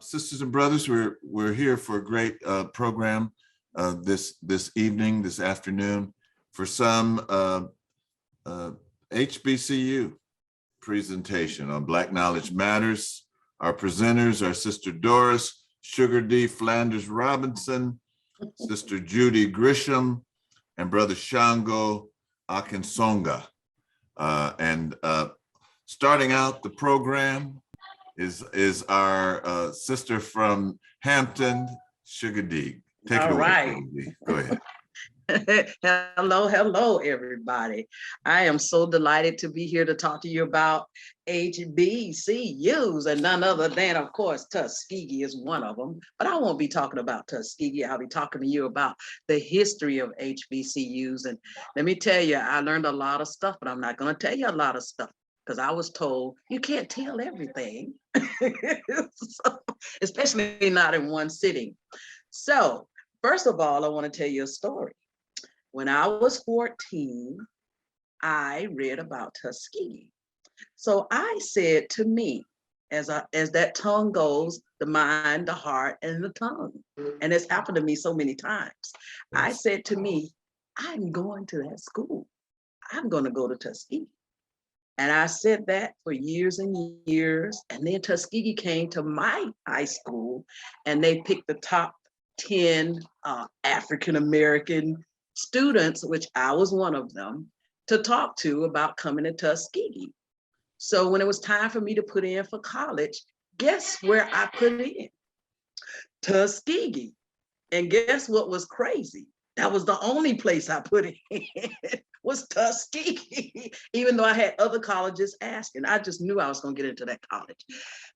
sisters and brothers, we're here for a great program this evening, this afternoon, for some HBCU presentation on Black Knowledge Matters. Our presenters are Sister Doris Sugar D. Flanders Robinson, Sister Judy Gresham, and Brother Shango Akinsonga. Starting out the program is our sister from Hampton, Sugar D. Take it away. Go ahead. Hello, everybody. I am so delighted to be here to talk to you about HBCUs, and none other than, of course, Tuskegee is one of them. But I won't be talking about Tuskegee. I'll be talking to you about the history of HBCUs. And let me tell you, I learned a lot of stuff, but I'm not going to tell you a lot of stuff because I was told you can't tell everything, so, especially not in one sitting. So, first of all, I want to tell you a story. When I was 14, I read about Tuskegee. So I said to me, as that tongue goes, the mind, the heart, and the tongue. And it's happened to me so many times. I said to me, I'm going to that school. I'm going to go to Tuskegee. And I said that for years and years. And then Tuskegee came to my high school and they picked the top 10 African-American students, which I was one of them, to talk to about coming to Tuskegee. So when it was time for me to put in for college, guess where I put in? Tuskegee. And guess what was crazy? That was the only place I put in was Tuskegee, even though I had other colleges asking. I just knew I was going to get into that college.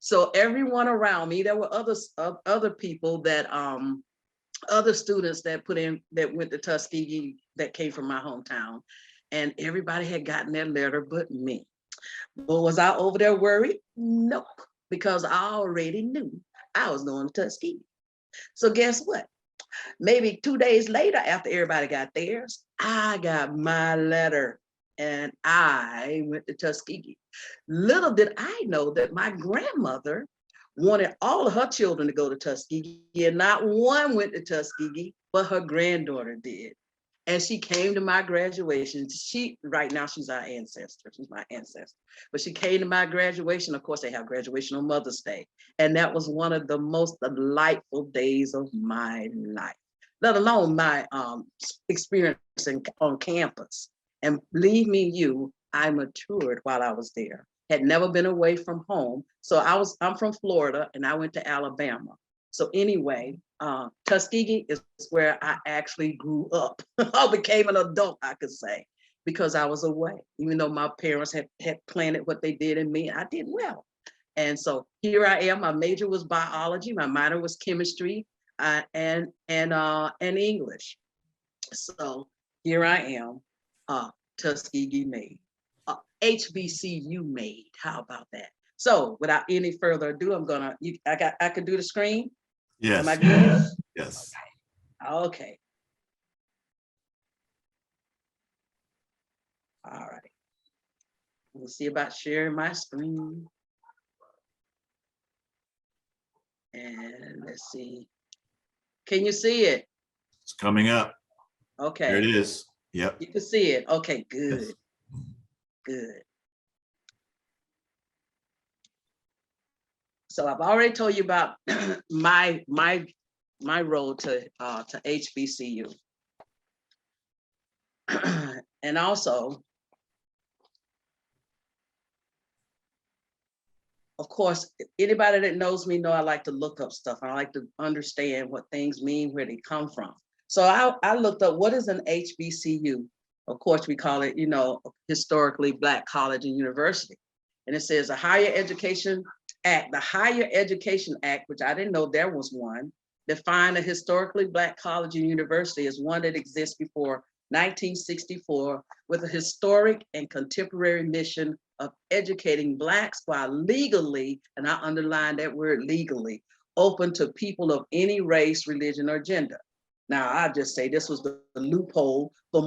So everyone around me, there were other people that other students that went to Tuskegee that came from my hometown, and everybody had gotten their letter but me. But was I over there worried? Nope, because I already knew I was going to Tuskegee. So guess what? Maybe 2 days later, after everybody got theirs, I got my letter and I went to Tuskegee. Little did I know that my grandmother wanted all of her children to go to Tuskegee, and not one went to Tuskegee, but her granddaughter did. And she came to my graduation. Right now, she's our ancestor. She's my ancestor. But she came to my graduation. Of course, they have graduation on Mother's Day. And that was one of the most delightful days of my life, let alone my experience on campus. And believe me, I matured while I was there. Had never been away from home. So I'm from Florida and I went to Alabama. So anyway, Tuskegee is where I actually grew up. I became an adult, I could say, because I was away. Even though my parents had planted what they did in me, I did well. And so here I am. My major was biology. My minor was chemistry and English. So here I am, Tuskegee made. HBCU made. How about that? So without any further ado, I could do the screen? Yes. Am I good? Yes. Okay. All right. We'll see about sharing my screen. And let's see. Can you see it? It's coming up. Okay. There it is. Yep. You can see it. Okay, good. Yes. Good. So I've already told you about my road to HBCU. And also, of course, anybody that knows me know I like to look up stuff. I like to understand what things mean, where they come from. So I looked up what is an HBCU. Of course, we call it, historically Black college and university. And it says a Higher Education Act. The Higher Education Act, which I didn't know there was one, defined a historically Black college and university as one that exists before 1964 with a historic and contemporary mission of educating Blacks while legally, and I underline that word legally, open to people of any race, religion, or gender. Now, I just say this was the loophole for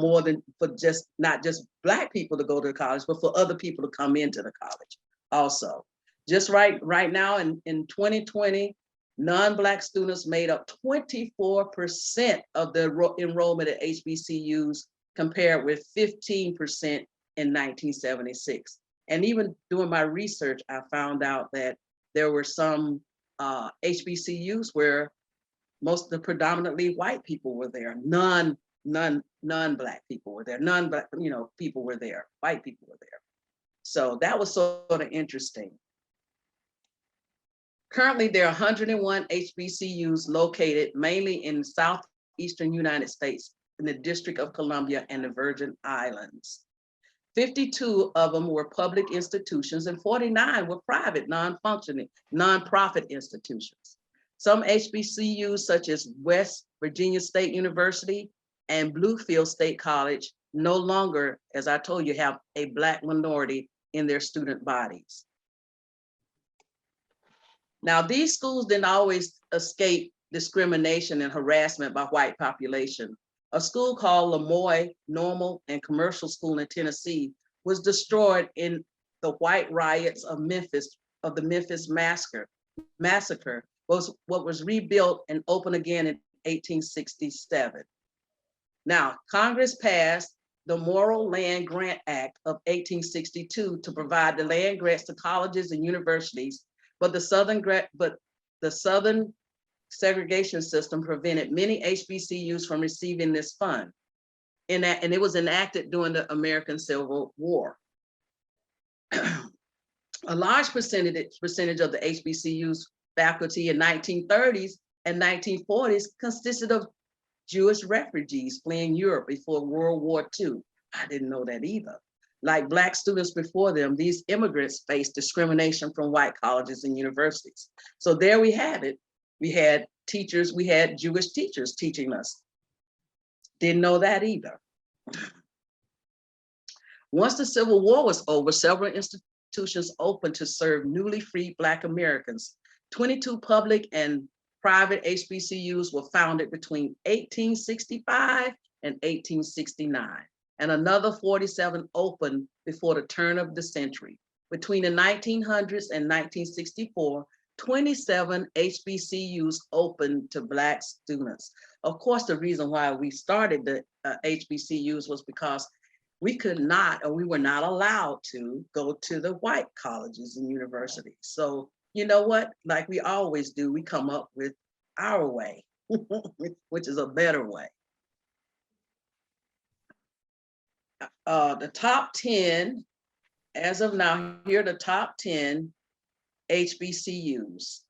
not just Black people to go to college, but for other people to come into the college also. Just right now in 2020, Non-Black students made up 24% of the enrollment at HBCUs, compared with 15% in 1976. And even doing my research, I found out that there were some HBCUs where most of the predominantly white people were there. Non-Black people were there. Non-Black, people were there. White people were there. So that was sort of interesting. Currently, there are 101 HBCUs located mainly in the southeastern United States, in the District of Columbia and the Virgin Islands. 52 of them were public institutions and 49 were private, non-functioning, nonprofit institutions. Some HBCUs, such as West Virginia State University and Bluefield State College, no longer, as I told you, have a Black minority in their student bodies. Now, these schools didn't always escape discrimination and harassment by white population. A school called Lemoy Normal and Commercial School in Tennessee was destroyed in the white riots of Memphis, of the Memphis massacre, was what was rebuilt and opened again in 1867. Now, Congress passed the Moral Land Grant Act of 1862 to provide the land grants to colleges and universities, but the Southern segregation system prevented many HBCUs from receiving this fund. And it was enacted during the American Civil War. A large percentage of the HBCU's faculty in 1930s and 1940s consisted of Jewish refugees fleeing Europe before World War II. I didn't know that either. Like Black students before them, these immigrants faced discrimination from white colleges and universities. So there we have it. We had teachers, we had Jewish teachers teaching us. Didn't know that either. Once the Civil War was over, several institutions opened to serve newly freed Black Americans. 22 public and private HBCUs were founded between 1865 and 1869. And another 47 opened before the turn of the century. Between the 1900s and 1964, 27 HBCUs opened to Black students. Of course, the reason why we started the HBCUs was because we could not, or we were not allowed to go to the white colleges and universities. So you know what, like we always do, we come up with our way, which is a better way. The top 10, as of now, here are the top 10 HBCUs.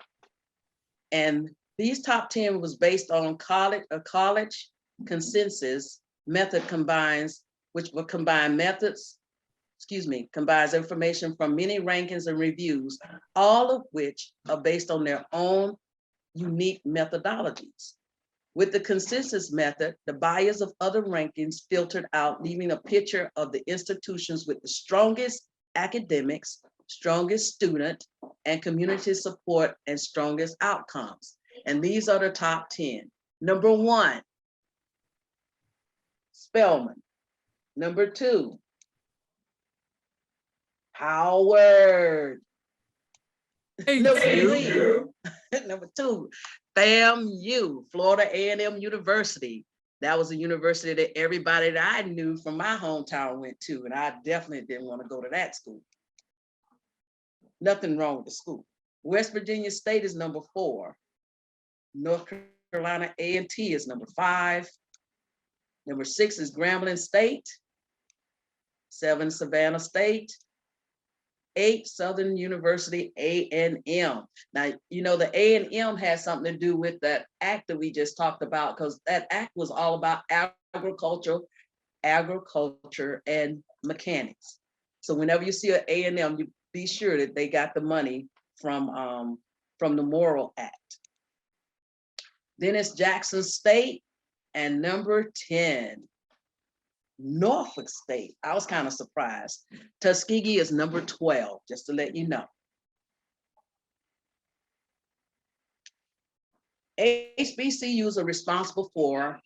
And these top 10 was based on a college consensus method combines information from many rankings and reviews, all of which are based on their own unique methodologies. With the consensus method, the bias of other rankings filtered out, leaving a picture of the institutions with the strongest academics, strongest student and community support, and strongest outcomes. And these are the top 10. Number 1, Spelman. Number 2, Howard. Number 2, FAMU, Florida A&M University. That was a university that everybody that I knew from my hometown went to, and I definitely didn't want to go to that school. Nothing wrong with the school. West Virginia State is number 4. North Carolina A&T is number 5. Number 6 is Grambling State. 7, Savannah State. 8, Southern University A&M. Now, you know, the A&M has something to do with that act that we just talked about, because that act was all about agriculture and mechanics. So whenever you see an A&M, you be sure that they got the money from the Morrill Act. Then it's Jackson State, and number 10, Norfolk State. I was kind of surprised. Tuskegee is number 12, just to let you know. HBCUs are responsible for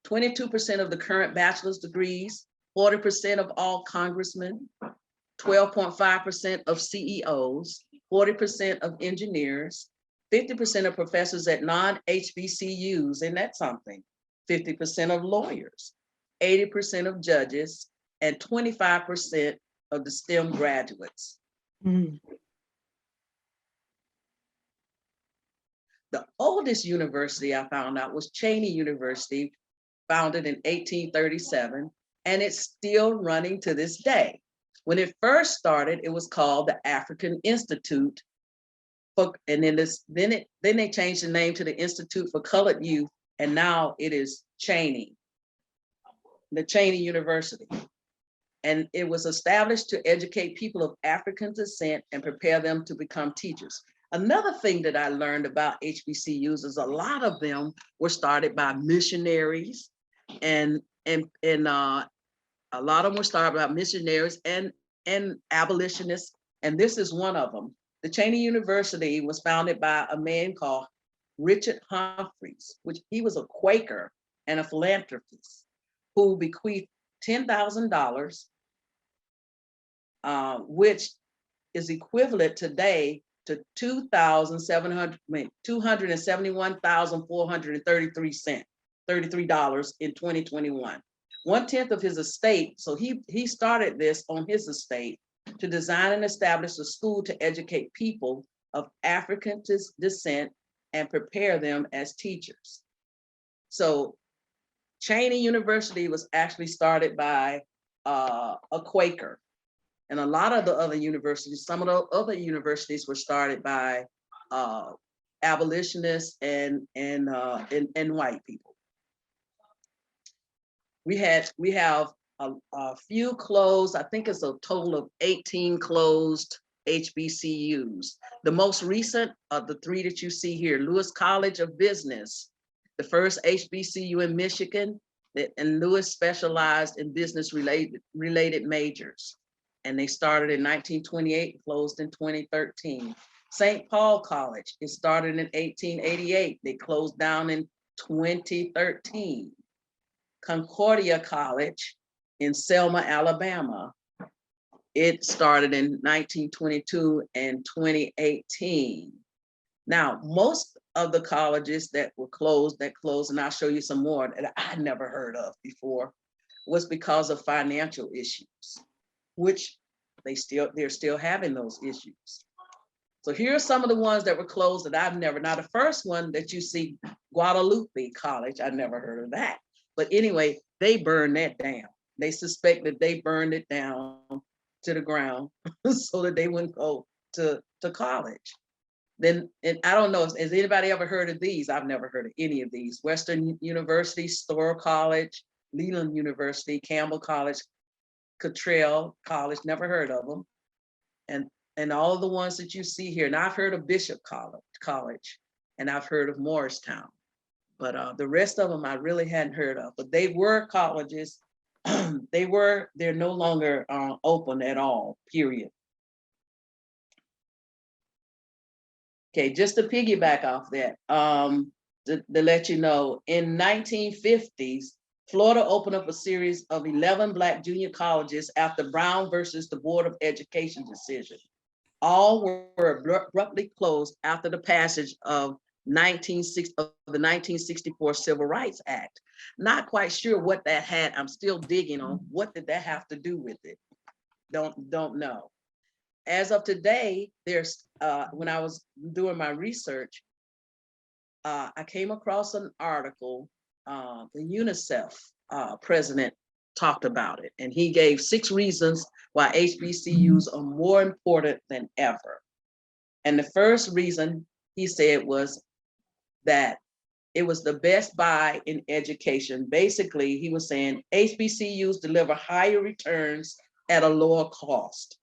22% of the current bachelor's degrees, 40% of all congressmen, 12.5% of CEOs, 40% of engineers, 50% of professors at non-HBCUs, isn't that something? 50% of lawyers, 80% of judges, and 25% of the STEM graduates. Mm. The oldest university I found out was Cheney University, founded in 1837, and it's still running to this day. When it first started, it was called the African Institute, and then they changed the name to the Institute for Colored Youth, and now it is Cheney, the Cheney University. And it was established to educate people of African descent and prepare them to become teachers. Another thing that I learned about HBCUs is a lot of them were started by missionaries, and a lot of them were started by missionaries and abolitionists. And this is one of them. The Cheney University was founded by a man called Richard Humphreys, which he was a Quaker and a philanthropist who bequeathed $10,000, which is equivalent today to $271,433 in 2021. 1/10 of his estate. So he started this on his estate to design and establish a school to educate people of African descent and prepare them as teachers. So Cheney University was actually started by a Quaker. And a lot of the other universities, some of the other universities were started by abolitionists and white people. We have a few closed, I think it's a total of 18 closed HBCUs. The most recent of the three that you see here, Lewis College of Business, the first HBCU in Michigan, and Lewis specialized in business related majors. And they started in 1928, closed in 2013. St. Paul College, it started in 1888. They closed down in 2013. Concordia College in Selma, Alabama, it started in 1922 and 2018. Now, most of the colleges that closed, and I'll show you some more that I never heard of before, was because of financial issues, which they're still having those issues. So here are some of the ones that were closed that I've never. Now, the first one that you see, Guadalupe College, I never heard of that. But anyway, they burned that down. They suspect that they burned it down to the ground so that they wouldn't go to college. Then, and I don't know, has anybody ever heard of these? I've never heard of any of these. Western University, Storer College, Leland University, Campbell College, Cottrell College, never heard of them. And all of the ones that you see here. Now I've heard of Bishop College, and I've heard of Morristown, but the rest of them I really hadn't heard of. But they were colleges. They're no longer open at all, period. Okay, just to piggyback off that, to let you know, in 1950s, Florida opened up a series of 11 Black junior colleges after Brown versus the Board of Education decision. All were abruptly closed after the passage of the 1964 Civil Rights Act. Not quite sure what that had. I'm still digging on what did that have to do with it. Don't know. As of today, there's when I was doing my research, I came across an article. The UNICEF president talked about it, and he gave 6 reasons why HBCUs are more important than ever. And the first reason he said was that it was the best buy in education. Basically, he was saying HBCUs deliver higher returns at a lower cost.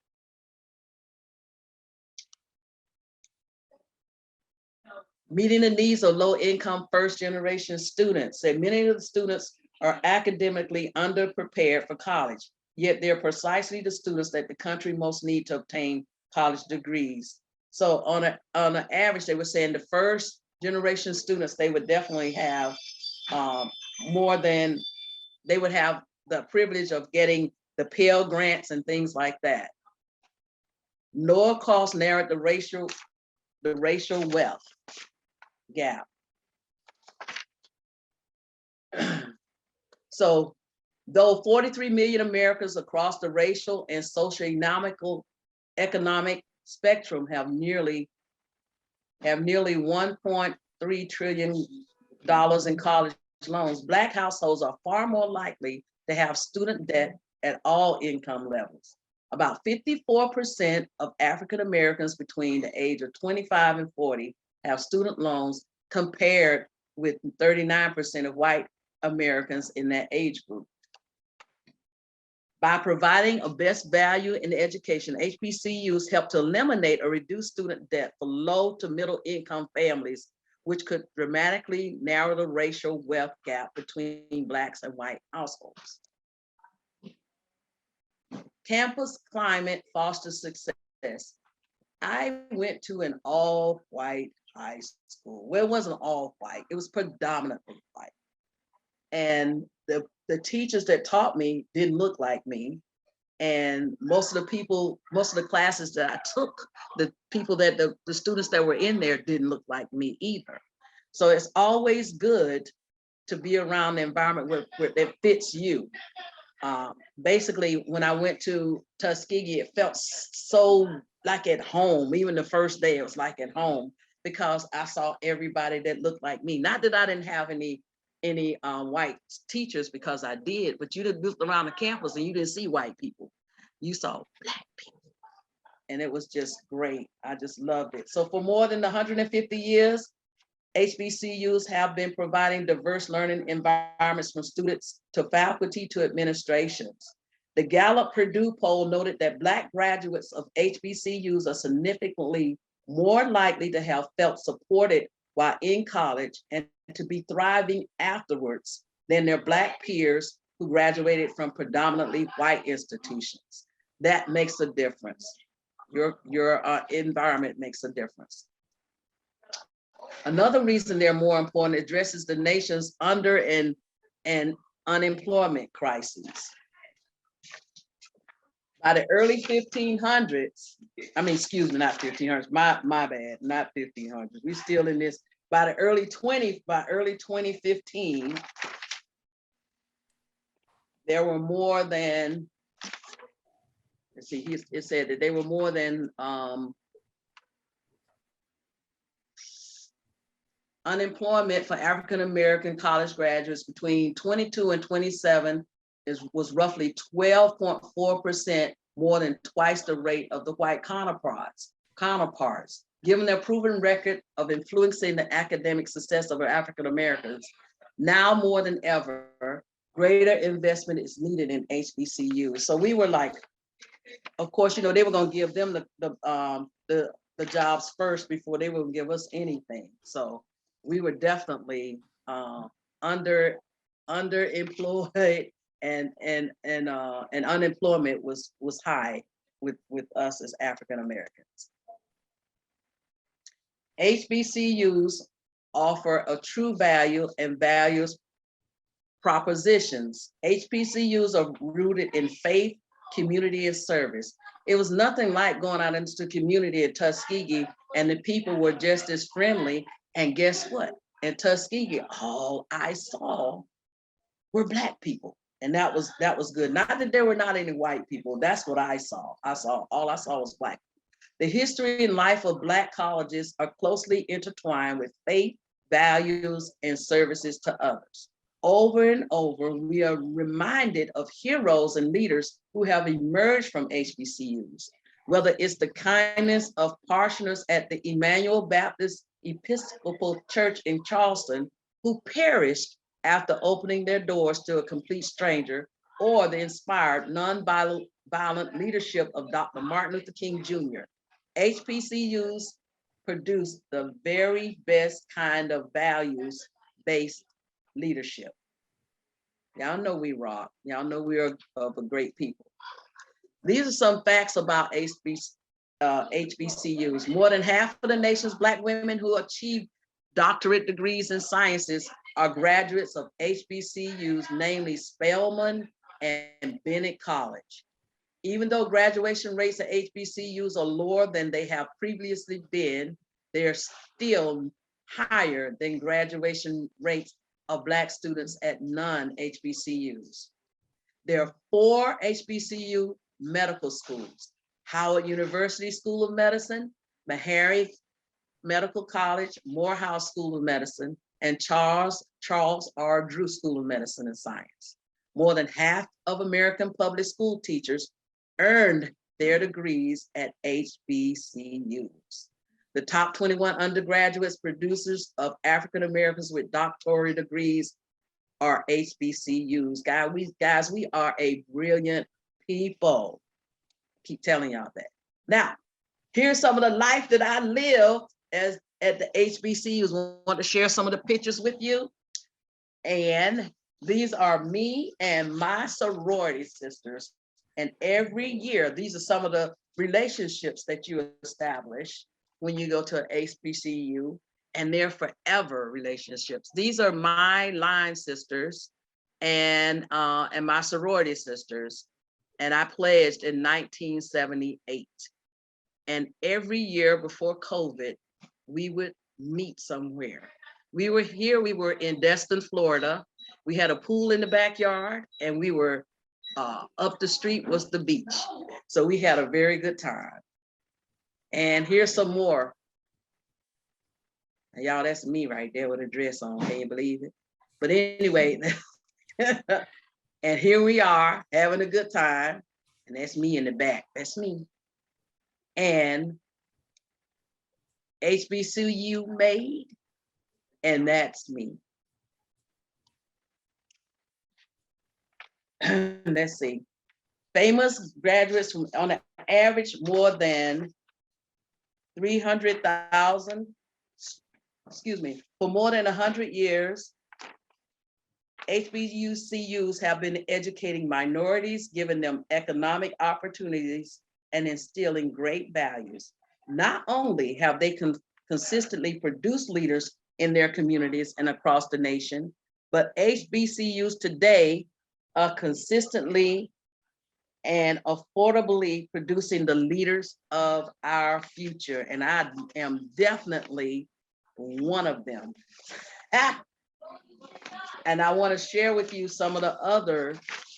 Meeting the needs of low-income first-generation students. Said many of the students are academically underprepared for college, yet they're precisely the students that the country most need to obtain college degrees. So on an average, they were saying the first generation students, they would definitely have they would have the privilege of getting the Pell Grants and things like that. Lower costs narrowed the racial the racial wealth gap. So though 43 million Americans across the racial and economic spectrum have nearly $1.3 trillion in college loans, Black households are far more likely to have student debt at all income levels. About 54% of African Americans between the age of 25 and 40 have student loans, compared with 39% of white Americans in that age group. By providing a best value in education, HBCUs help to eliminate or reduce student debt for low to middle income families, which could dramatically narrow the racial wealth gap between Blacks and white households. Campus climate fosters success. I went to an all-white high school. Well, it wasn't all white, it was predominantly white. And the teachers that taught me didn't look like me. And most of the classes that I took, the students that were in there didn't look like me either. So it's always good to be around the environment where that fits you. Basically, when I went to Tuskegee, it felt so like at home. Even the first day, it was like at home, because I saw everybody that looked like me. Not that I didn't have any white teachers, because I did, but you didn't look around the campus and you didn't see white people. You saw Black people. And it was just great. I just loved it. So for more than 150 years, HBCUs have been providing diverse learning environments from students to faculty to administrations. The Gallup-Purdue poll noted that Black graduates of HBCUs are significantly more likely to have felt supported while in college and to be thriving afterwards than their Black peers who graduated from predominantly white institutions. That makes a difference. Your environment makes a difference. Another reason they're more important addresses the nation's under and unemployment crises. By the early 1500s, not 1500s, my bad, not 1500s. We're still in this. By early 2015, there were more than, let's see, it said that they were more than unemployment for African-American college graduates between 22 and 27 was roughly 12.4%, more than twice the rate of the white counterparts. Given their proven record of influencing the academic success of our African Americans, now more than ever, greater investment is needed in HBCUs. So we were like, of course, they were going to give them the jobs first before they would give us anything. So we were definitely underemployed, and unemployment was high with us as African Americans. HBCUs offer a true value and values propositions. HBCUs are rooted in faith, community, and service. It was nothing like going out into the community at Tuskegee and the people were just as friendly. And guess what? In Tuskegee, all I saw were Black people. And that was good. Not that there were not any white people. That's what I saw. All I saw was Black. The history and life of Black colleges are closely intertwined with faith, values, and services to others. Over and over, we are reminded of heroes and leaders who have emerged from HBCUs, whether it's the kindness of parishioners at the Emmanuel Baptist Episcopal Church in Charleston, who perished after opening their doors to a complete stranger, or the inspired nonviolent leadership of Dr. Martin Luther King Jr. HBCUs produce the very best kind of values-based leadership. Y'all know we rock. Y'all know we are of a great people. These are some facts about HBCUs. More than half of the nation's Black women who achieve doctorate degrees in sciences are graduates of HBCUs, namely Spelman and Bennett College. Even though graduation rates at HBCUs are lower than they have previously been, they're still higher than graduation rates of Black students at non-HBCUs. There are 4 HBCU medical schools: Howard University School of Medicine, Meharry Medical College, Morehouse School of Medicine, and Charles R. Drew School of Medicine and Science. More than half of American public school teachers earned their degrees at HBCUs. The top 21 undergraduates producers of African Americans with doctoral degrees are HBCUs. Guys, we are a brilliant people. Keep telling y'all that. Now, here's some of the life that I lived as at the HBCUs. Want to share some of the pictures with you. And these are me and my sorority sisters. And every year, these are some of the relationships that you establish when you go to an HBCU, and they're forever relationships. These are my line sisters and my sorority sisters. And I pledged in 1978. And every year before COVID, we would meet somewhere. We were here, we were in Destin, Florida. We had a pool in the backyard, and we were up the street was the beach. So we had a very good time. And here's some more. Y'all, that's me right there with a dress on, can you believe it? But anyway, and here we are having a good time. And that's me in the back, that's me. And HBCU made, and that's me. Let's see. Famous graduates from, on an average, more than 300,000, excuse me, for more than 100 years, HBCUs have been educating minorities, giving them economic opportunities, and instilling great values. Not only have they consistently produced leaders in their communities and across the nation, but HBCUs today are consistently and affordably producing the leaders of our future. And I am definitely one of them. And I want to share with you some of the other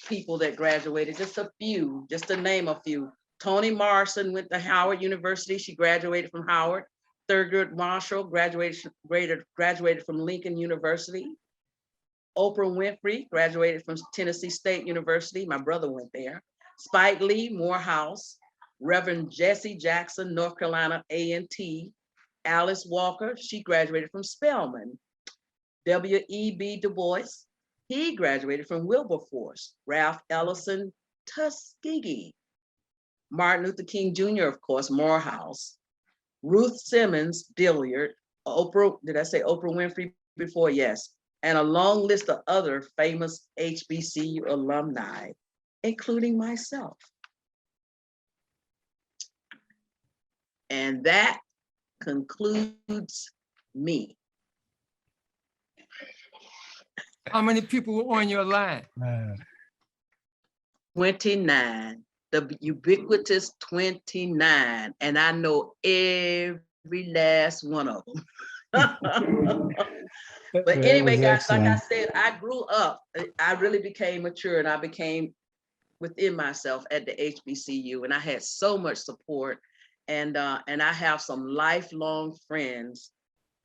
people that graduated, just a few, just to name a few. Toni Morrison went to Howard University. She graduated from Howard. Thurgood Marshall graduated from Lincoln University. Oprah Winfrey graduated from Tennessee State University. My brother went there. Spike Lee, Morehouse. Reverend Jesse Jackson, North Carolina A&T. Alice Walker, she graduated from Spelman. W.E.B. Du Bois, he graduated from Wilberforce. Ralph Ellison, Tuskegee. Martin Luther King Jr., of course, Morehouse. Ruth Simmons, Dillard. Oprah, did I say Oprah Winfrey before? Yes. And a long list of other famous HBCU alumni, including myself. And that concludes me. How many people were on your line? 29, the ubiquitous 29, and I know every last one of them. But anyway, guys, like I said, I grew up, I really became mature, and I became within myself at the HBCU, and I had so much support, and I have some lifelong friends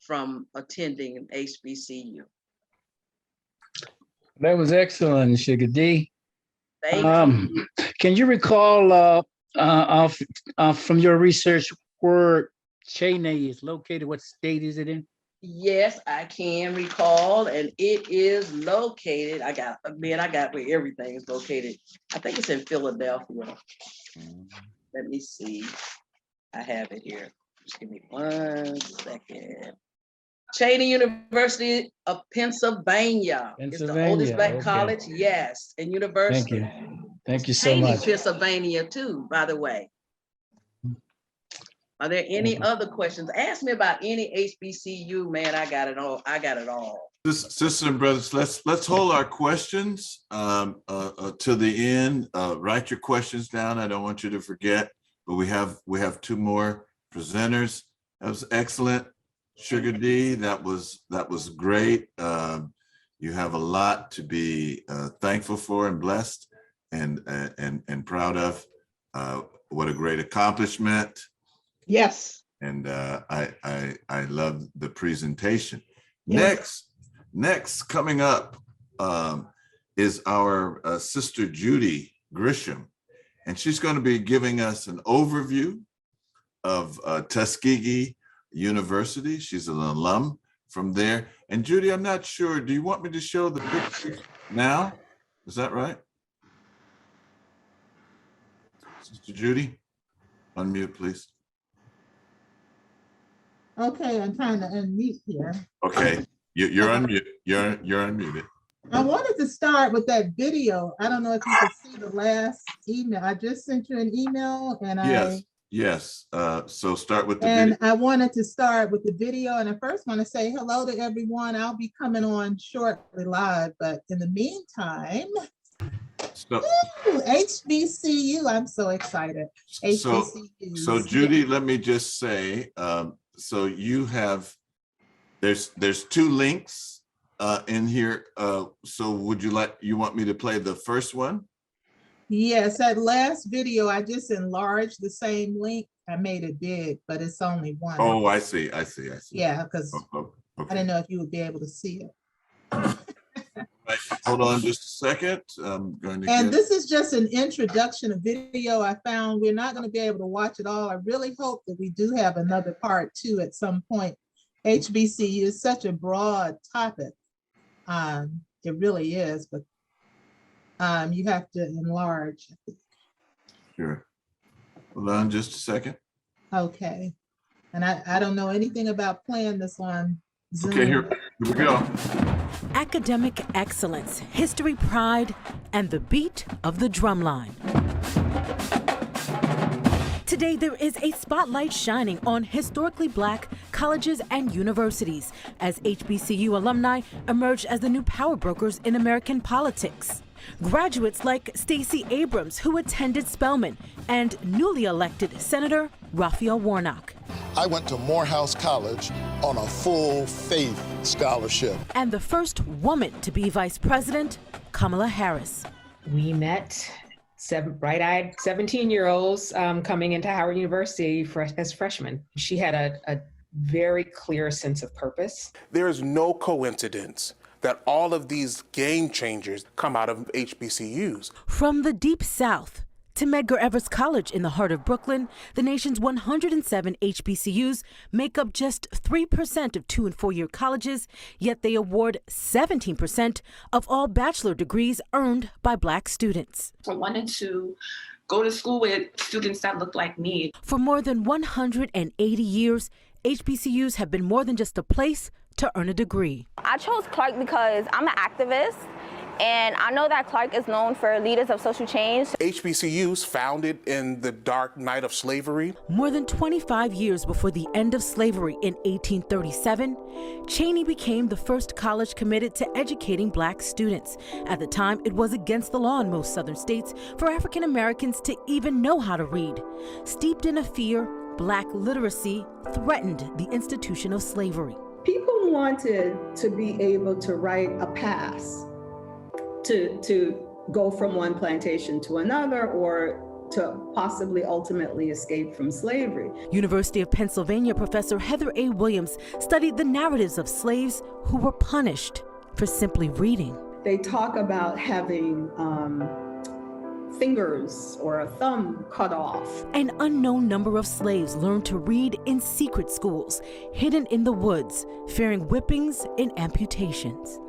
from attending an HBCU. That was excellent, Sugar D. Thank you. Can you recall from your research where Cheney is located? What state is it in? Yes, I can recall, and it is located. I got where everything is located. I think it's in Philadelphia. Let me see. I have it here. Just give me 1 second. Cheney University of Pennsylvania. It's the oldest Black college, yes, and university. Thank you. Thank you so Cheney, much. Pennsylvania too, by the way. Are there any other questions? Ask me about any HBCU, man. I got it all. I got it all. Sisters and brothers, let's hold our questions to the end. Write your questions down. I don't want you to forget, but we have 2 more presenters. That was excellent. Sugar D, that was great. You have a lot to be thankful for and blessed and proud of. What a great accomplishment. Yes. And I love the presentation. Yes. Next coming up is our sister Judy Gresham, and she's going to be giving us an overview of Tuskegee University. She's an alum from there. And Judy, I'm not sure, do you want me to show the picture now? Is that right? Sister Judy, unmute, please. Okay, I'm trying to unmute here. Okay, you're unmuted. You're unmuted. I wanted to start with that video. I don't know if you could see the last email. I just sent you an email and Yes. So start with the video. I wanted to start with the video, and I first want to say hello to everyone. I'll be coming on shortly live, but in the meantime, HBCU, I'm so excited. HBCUs. So Judy, let me just say, so you have, there's two links in here. So would you want me to play the first one? Yes, that last video, I just enlarged the same link. I made it big, but it's only one. Oh, I see. Yeah, because Okay. I didn't know if you would be able to see it. Right. Hold on just a second. I'm going to And this is just an introduction, a video I found. We're not going to be able to watch it all. I really hope that we do have another part two at some point. HBCU is such a broad topic. It really is, but you have to enlarge. Sure. Hold on just a second. Okay. And I don't know anything about playing this on Zoom. Okay, here we go. Academic excellence, history pride, and the beat of the drumline. Today, there is a spotlight shining on historically Black colleges and universities as HBCU alumni emerge as the new power brokers in American politics. Graduates like Stacey Abrams, who attended Spelman, and newly elected Senator Raphael Warnock. I went to Morehouse College on a full faith scholarship. And the first woman to be vice president, Kamala Harris. We met bright-eyed 17-year-olds coming into Howard University as freshmen. She had a very clear sense of purpose. There is no coincidence that all of these game changers come out of HBCUs. From the Deep South to Medgar Evers College in the heart of Brooklyn, the nation's 107 HBCUs make up just 3% of 2- and 4-year colleges, yet they award 17% of all bachelor degrees earned by Black students. I wanted to go to school with students that looked like me. For more than 180 years, HBCUs have been more than just a place to earn a degree. I chose Clark because I'm an activist, and I know that Clark is known for leaders of social change. HBCUs founded in the dark night of slavery. More than 25 years before the end of slavery in 1837, Cheney became the first college committed to educating Black students. At the time, it was against the law in most Southern states for African Americans to even know how to read. Steeped in a fear, Black literacy threatened the institution of slavery. People wanted to be able to write a pass to go from one plantation to another, or to possibly ultimately escape from slavery. University of Pennsylvania professor Heather A. Williams studied the narratives of slaves who were punished for simply reading. They talk about having fingers or a thumb cut off. An unknown number of slaves learned to read in secret schools, hidden in the woods, fearing whippings and amputations.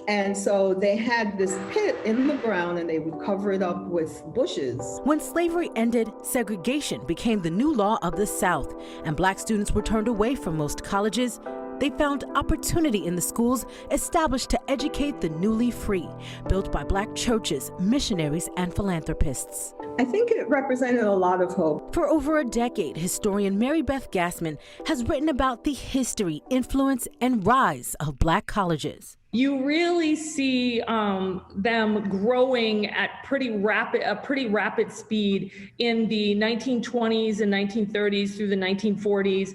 And so they had this pit in the ground and they would cover it up with bushes. When slavery ended, segregation became the new law of the South, and Black students were turned away from most colleges. They found opportunity in the schools established to educate the newly free, built by Black churches, missionaries, and philanthropists. I think it represented a lot of hope. For over a decade, historian Mary Beth Gassman has written about the history, influence, and rise of Black colleges. you really see them growing at a pretty rapid speed in the 1920s and 1930s through the 1940s.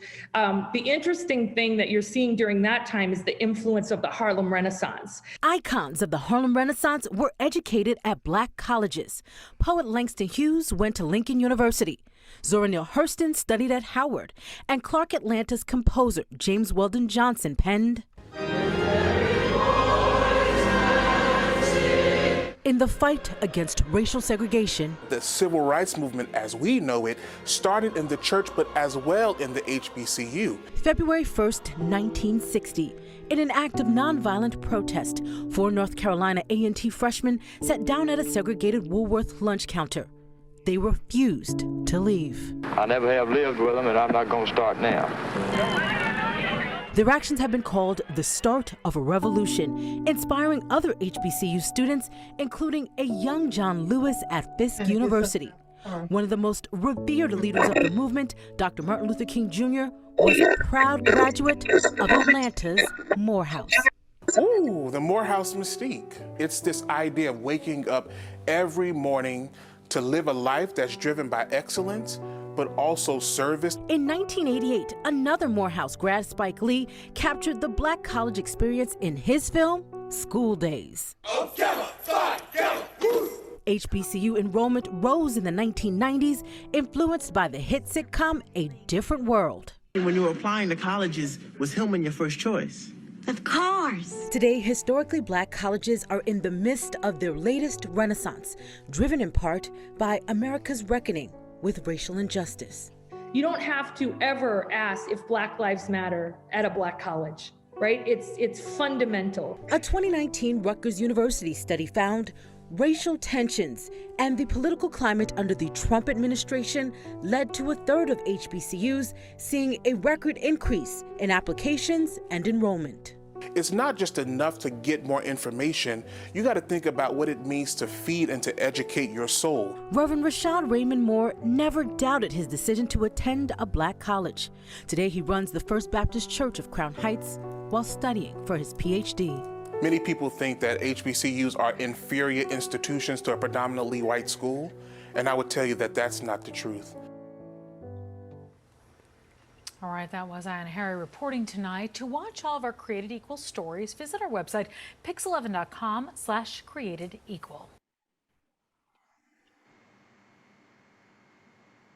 The interesting thing that you're seeing during that time is the influence of the Harlem Renaissance. Icons of the Harlem Renaissance were educated at Black colleges. Poet Langston Hughes went to Lincoln University. Zora Neale Hurston studied at Howard. And Clark Atlanta's composer James Weldon Johnson penned, in the fight against racial segregation, the civil rights movement as we know it started in the church, but as well in the HBCU. February 1st, 1960. In an act of nonviolent protest, 4 North Carolina A&T freshmen sat down at a segregated Woolworth lunch counter. They refused to leave. I never have lived with them, and I'm not going to start now. Their actions have been called the start of a revolution, inspiring other HBCU students, including a young John Lewis at Fisk University. One of the most revered leaders of the movement, Dr. Martin Luther King Jr., was a proud graduate of Atlanta's Morehouse. Ooh, the Morehouse mystique. It's this idea of waking up every morning to live a life that's driven by excellence, but also service. In 1988, another Morehouse grad, Spike Lee, captured the Black college experience in his film, School Days. HBCU enrollment rose in the 1990s, influenced by the hit sitcom A Different World. When you were applying to colleges, was Hillman your first choice? Of course. Today, historically Black colleges are in the midst of their latest renaissance, driven in part by America's reckoning with racial injustice. You don't have to ever ask if Black lives matter at a Black college, right? It's fundamental. A 2019 Rutgers University study found racial tensions and the political climate under the Trump administration led to a third of HBCUs seeing a record increase in applications and enrollment. It's not just enough to get more information. You got to think about what it means to feed and to educate your soul. Reverend Rashad Raymond Moore never doubted his decision to attend a Black college. Today he runs the First Baptist Church of Crown Heights while studying for his PhD. Many people think that HBCUs are inferior institutions to a predominantly white school, and I would tell you that that's not the truth. All right, that was Ann Harry reporting tonight. To watch all of our Created Equal stories, visit our website, pix11.com/createdequal.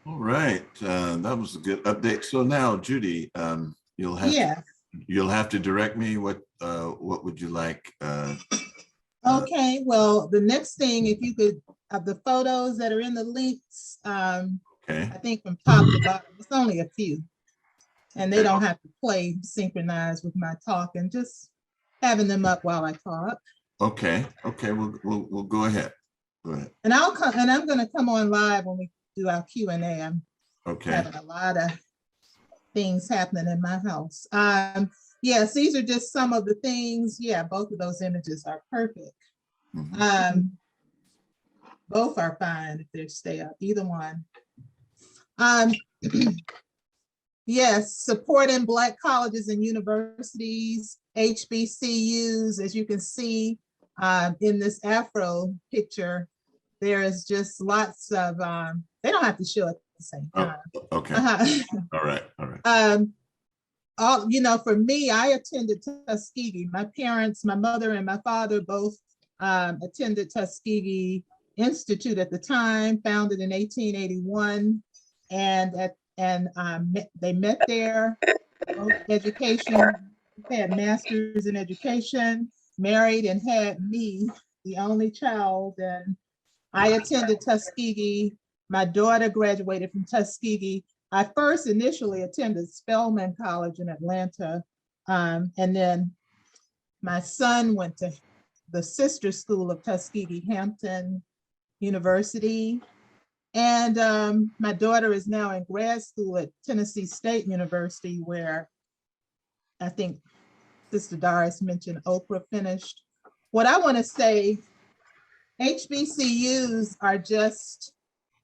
All right, that was a good update. So now, Judy, you'll have to direct me. What would you like? Okay, well, the next thing, if you could, of the photos that are in the links, okay. I think from top to bottom, it's only a few. And they don't have to play synchronized with my talk, and just having them up while I talk. Okay, we'll go ahead. Go ahead. And I'm going to come on live when we do our Q&A. I'm having a lot of things happening in my house. Yes, these are just some of the things. Yeah, both of those images are perfect. Both are fine if they stay up, either one. Yes, supporting Black colleges and universities, HBCUs, as you can see in this Afro picture, there is just lots of, they don't have to show it at the same time. Okay, all right. For me, I attended Tuskegee. My parents, my mother and my father both attended Tuskegee Institute at the time, founded in 1881, and they met there, both education, had masters in education, married and had me, the only child, and I attended Tuskegee. My daughter graduated from Tuskegee. I first initially attended Spelman College in Atlanta, and then my son went to the sister school of Tuskegee, Hampton University. And my daughter is now in grad school at Tennessee State University, where I think Sister Doris mentioned Oprah finished. What I want to say, HBCUs are just,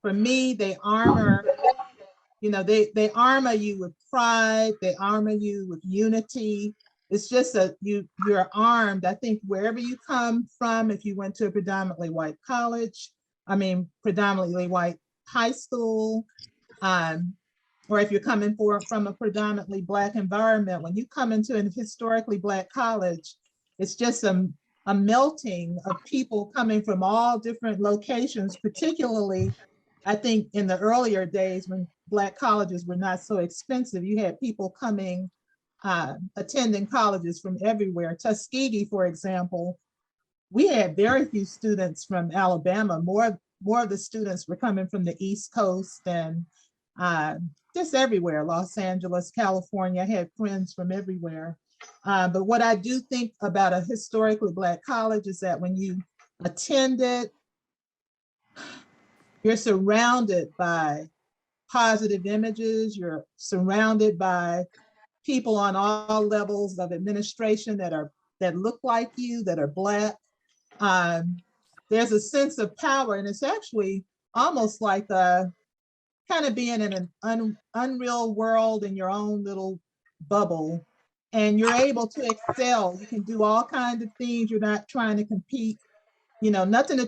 for me, they armor, they armor you with pride, they armor you with unity, it's just that you're armed. I think wherever you come from, if you went to a predominantly white college, predominantly white high school, or if you're coming from a predominantly Black environment, when you come into a historically Black college, it's just a melting of people coming from all different locations, particularly, I think in the earlier days when Black colleges were not so expensive, you had people coming, attending colleges from everywhere. Tuskegee, for example, we had very few students from Alabama. More of the students were coming from the East Coast and just everywhere, Los Angeles, California. I had friends from everywhere. But what I do think about a historically Black college is that when you attend it, you're surrounded by positive images. You're surrounded by people on all levels of administration that look like you, that are Black. There's a sense of power, and it's actually almost like kind of being in an unreal world in your own little bubble, and you're able to excel. You can do all kinds of things. You're not trying to compete. Nothing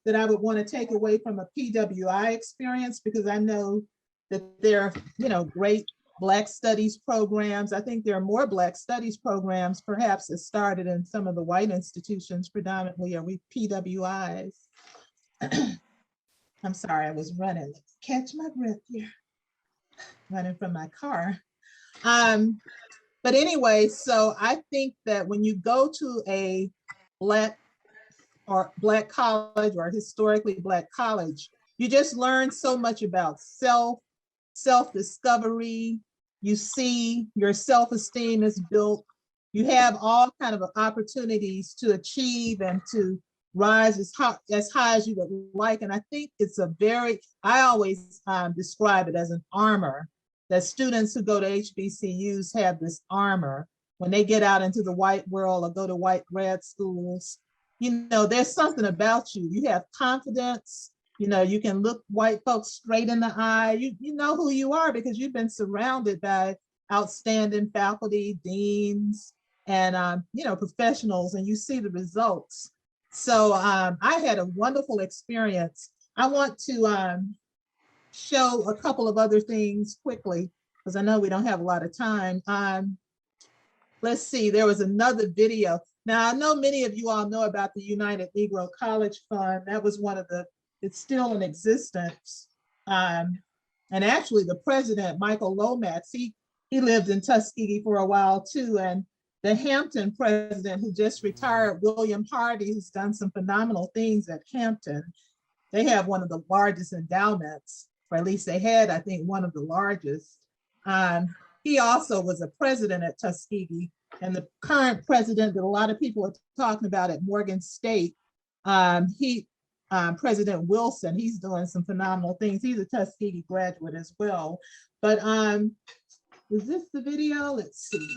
that I would want to take away from a PWI experience, because I know that there are, great Black studies programs. I think there are more Black studies programs, perhaps, that started in some of the white institutions predominantly, or we PWIs. I'm sorry, I was running. Catch my breath here. Running from my car. But anyway, so I think that when you go to a Black college or historically Black college, you just learn so much about self-discovery. You see your self-esteem is built. You have all kind of opportunities to achieve and to rise as high as you would like. And I think it's I always describe it as an armor, that students who go to HBCUs have this armor. When they get out into the white world or go to white grad schools, there's something about you. You have confidence. You can look white folks straight in the eye. You know who you are because you've been surrounded by outstanding faculty, deans, and professionals, and you see the results. So I had a wonderful experience. I want to show a couple of other things quickly, because I know we don't have a lot of time. Let's see, there was another video. Now, I know many of you all know about the United Negro College Fund. That was it's still in existence. And actually the president, Michael Lomax, he lived in Tuskegee for a while too. And the Hampton president who just retired, William Hardy, who's done some phenomenal things at Hampton. They have one of the largest endowments, or at least they had, I think, one of the largest. He also was a president at Tuskegee, and the current president that a lot of people are talking about at Morgan State, President Wilson, he's doing some phenomenal things. He's a Tuskegee graduate as well. But is this the video? Let's see.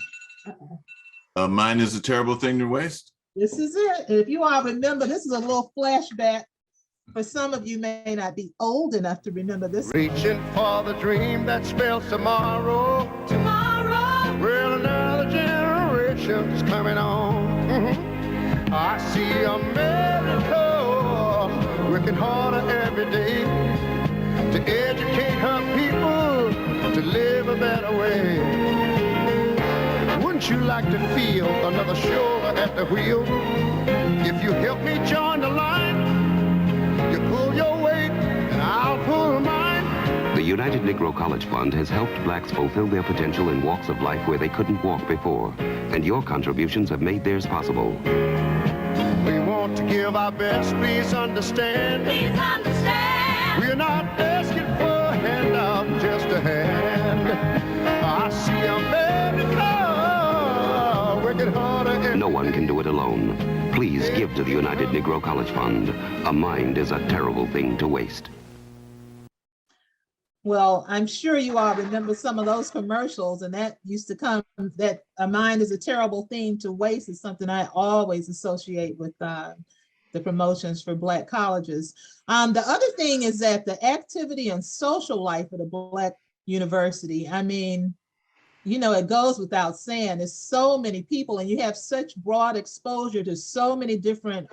Mine is a terrible thing to waste. This is it. If you all remember, this is a little flashback. For some of you may not be old enough to remember this. Reaching for the dream that spells tomorrow. Tomorrow. Well, another generation's coming on. I see America working harder every day to educate her people to live a better way. Wouldn't you like to feel another shoulder at the wheel? If you help me join the line, you pull your weight and I'll pull mine. The United Negro College Fund has helped blacks fulfill their potential in walks of life where they couldn't walk before, and your contributions have made theirs possible. We want to give our best, please understand. Please understand. We're not asking for a handout, just a hand. I see America working harder. No one can do it alone. Please give to the United Negro College Fund. A mind is a terrible thing to waste. Well, I'm sure you all remember some of those commercials, and that used to come, that a mind is a terrible thing to waste is something I always associate with the promotions for Black colleges. The other thing is that the activity and social life at a Black university, I mean, it goes without saying, there's so many people and you have such broad exposure to so many different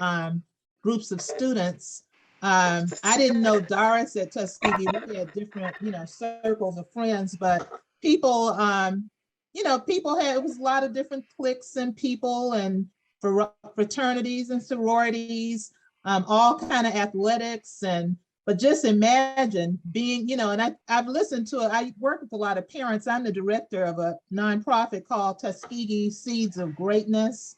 groups of students. I didn't know Doris at Tuskegee. We had different, circles of friends, but people, people had, it was a lot of different cliques and people and fraternities and sororities, all kind of athletics but just imagine being, and I've listened to it. I work with a lot of parents. I'm the director of a nonprofit called Tuskegee Seeds of Greatness.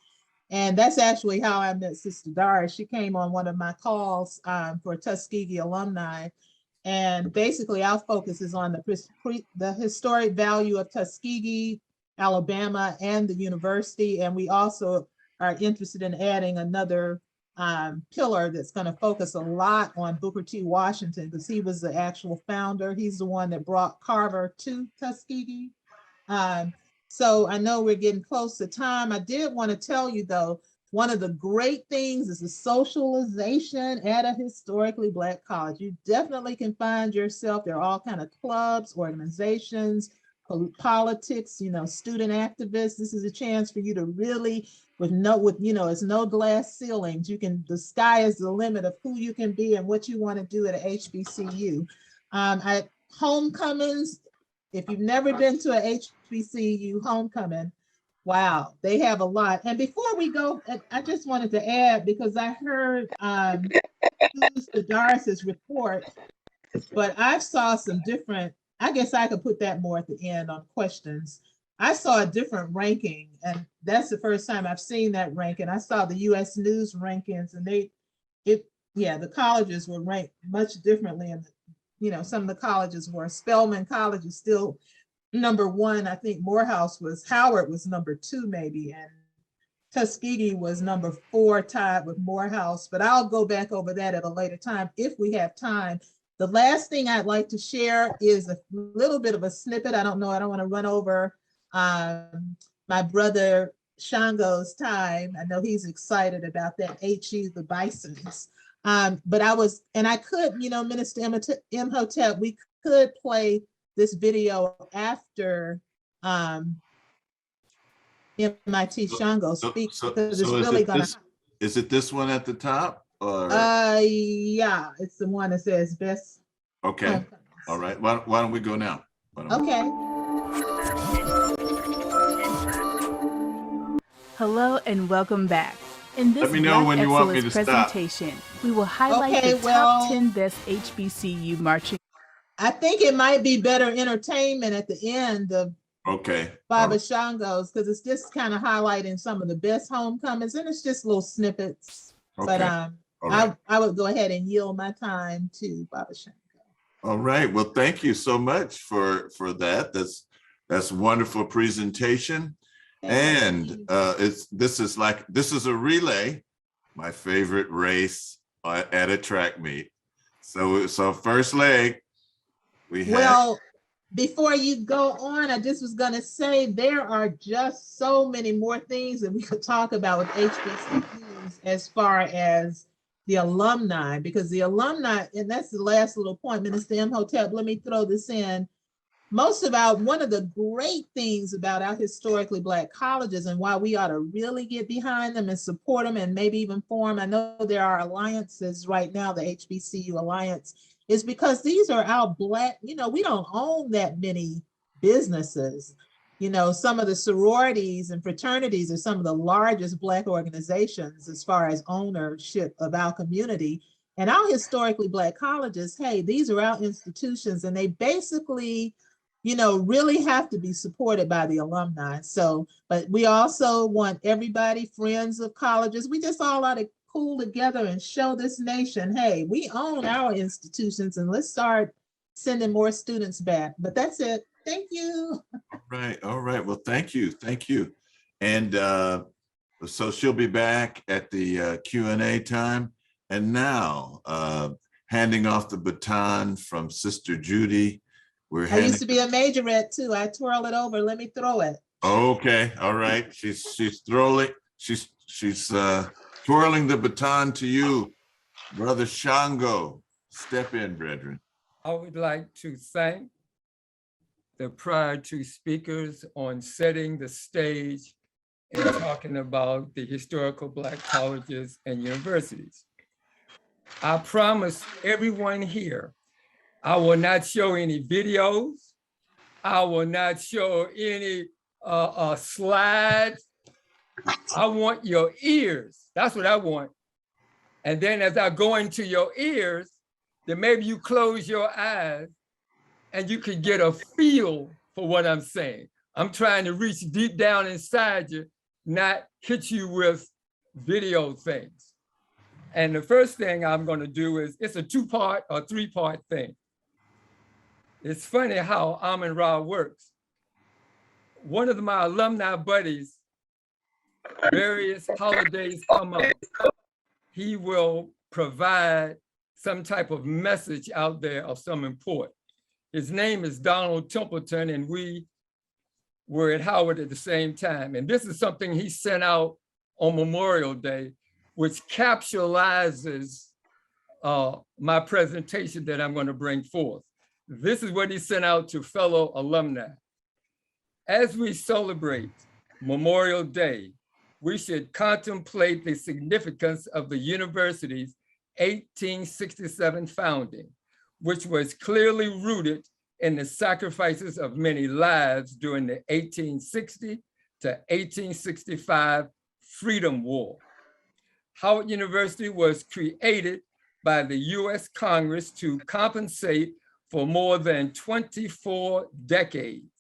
And that's actually how I met Sister Doris. She came on one of my calls for Tuskegee alumni. And basically our focus is on the historic value of Tuskegee, Alabama, and the university. And we also are interested in adding another pillar that's going to focus a lot on Booker T. Washington, because he was the actual founder. He's the one that brought Carver to Tuskegee. So I know we're getting close to time. I did want to tell you, though, one of the great things is the socialization at a historically Black college. You definitely can find yourself. There are all kinds of clubs, organizations, politics, student activists. This is a chance for you to really, it's no glass ceilings. The sky is the limit of who you can be and what you want to do at a HBCU. At homecomings, if you've never been to a HBCU homecoming, wow, they have a lot. And before we go, I just wanted to add, because I heard Sister Doris's report, but I saw some different, I guess I could put that more at the end on questions. I saw a different ranking, and that's the first time I've seen that ranking. I saw the US News rankings, and the colleges were ranked much differently. And, some of the colleges were, Spelman College is still #1. I think Howard was #2 maybe, and Tuskegee was #4, tied with Morehouse, but I'll go back over that at a later time if we have time. The last thing I'd like to share is a little bit of a snippet. I don't want to run over my brother Shango's time. I know he's excited about that, HU, the Bisons. But I could, Minister Imhotep, we could play this video after MIT Shango speaks, because it's really gonna. Is it this one at the top? Or? Yeah, it's the one that says best. Okay. All right. Why don't we go now? Okay. Hello and welcome back. In this Let me know when you want me to presentation, we will highlight the top 10 best HBCU marching. I think it might be better entertainment at the end of Baba Shango's, because it's just kind of highlighting some of the best homecomings, and it's just little snippets. But I would go ahead and yield my time to Baba Shango. All right. Well, thank you so much for that. That's a wonderful presentation. And this is a relay, my favorite race at a track meet. So first leg, we have. Well, before you go on, I just was going to say there are just so many more things that we could talk about with HBCUs as far as the alumni, because the alumni, and that's the last little point, Minister Imhotep, let me throw this in. One of the great things about our historically Black colleges, and why we ought to really get behind them and support them and maybe even form, I know there are alliances right now, the HBCU Alliance, is because these are our Black, we don't own that many businesses. Some of the sororities and fraternities are some of the largest Black organizations as far as ownership of our community. And our historically Black colleges, hey, these are our institutions, and they basically really have to be supported by the alumni. So, but we also want everybody, friends of colleges, we just all ought to pool together and show this nation, hey, we own our institutions, and let's start sending more students back. But that's it. Thank you. All right. Well, thank you. And so she'll be back at the Q&A time. And now, handing off the baton from Sister Judy. I used to be a majorette too. I twirl it over. Let me throw it. Okay. All right. She's twirling the baton to you, Brother Shango. Step in, brethren. I would like to thank the prior two speakers on setting the stage and talking about the historical Black colleges and universities. I promise everyone here, I will not show any videos. I will not show any slides. I want your ears. That's what I want. And then as I go into your ears, then maybe you close your eyes and you can get a feel for what I'm saying. I'm trying to reach deep down inside you, not hit you with video things. And the first thing I'm going to do is, it's a two-part or three-part thing. It's funny how Amun-Ra works. One of my alumni buddies, various holidays come up, he will provide some type of message out there of some import. His name is Donald Templeton, and we were at Howard at the same time. And this is something he sent out on Memorial Day, which capsulizes my presentation that I'm going to bring forth. This is what he sent out to fellow alumni. As we celebrate Memorial Day, we should contemplate the significance of the university's 1867 founding, which was clearly rooted in the sacrifices of many lives during the 1860 to 1865 Freedom War. Howard University was created by the US Congress to compensate for more than 24 decades,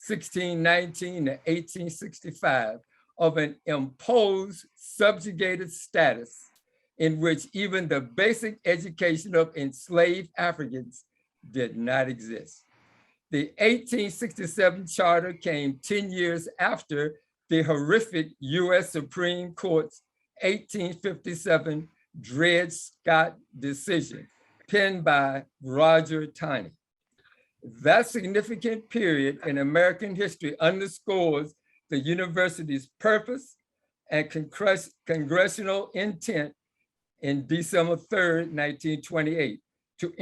1619 to 1865, of an imposed subjugated status in which even the basic education of enslaved Africans did not exist. The 1867 charter came 10 years after the horrific US Supreme Court's 1857 Dred Scott decision, penned by Roger Taney. That significant period in American history underscores the university's purpose and congressional intent in December 3rd, 1928, to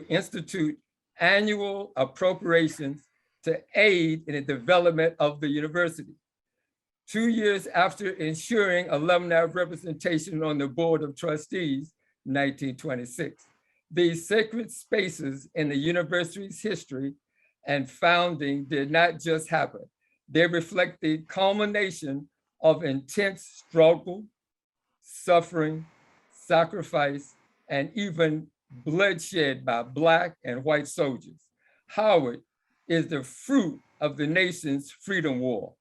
institute annual appropriations to aid in the development of the university. 2 years after ensuring alumni representation on the Board of Trustees, 1926. These sacred spaces in the university's history and founding did not just happen. They reflect the culmination of intense struggle, suffering, sacrifice, and even bloodshed by Black and white soldiers. Howard is the fruit of the nation's freedom war.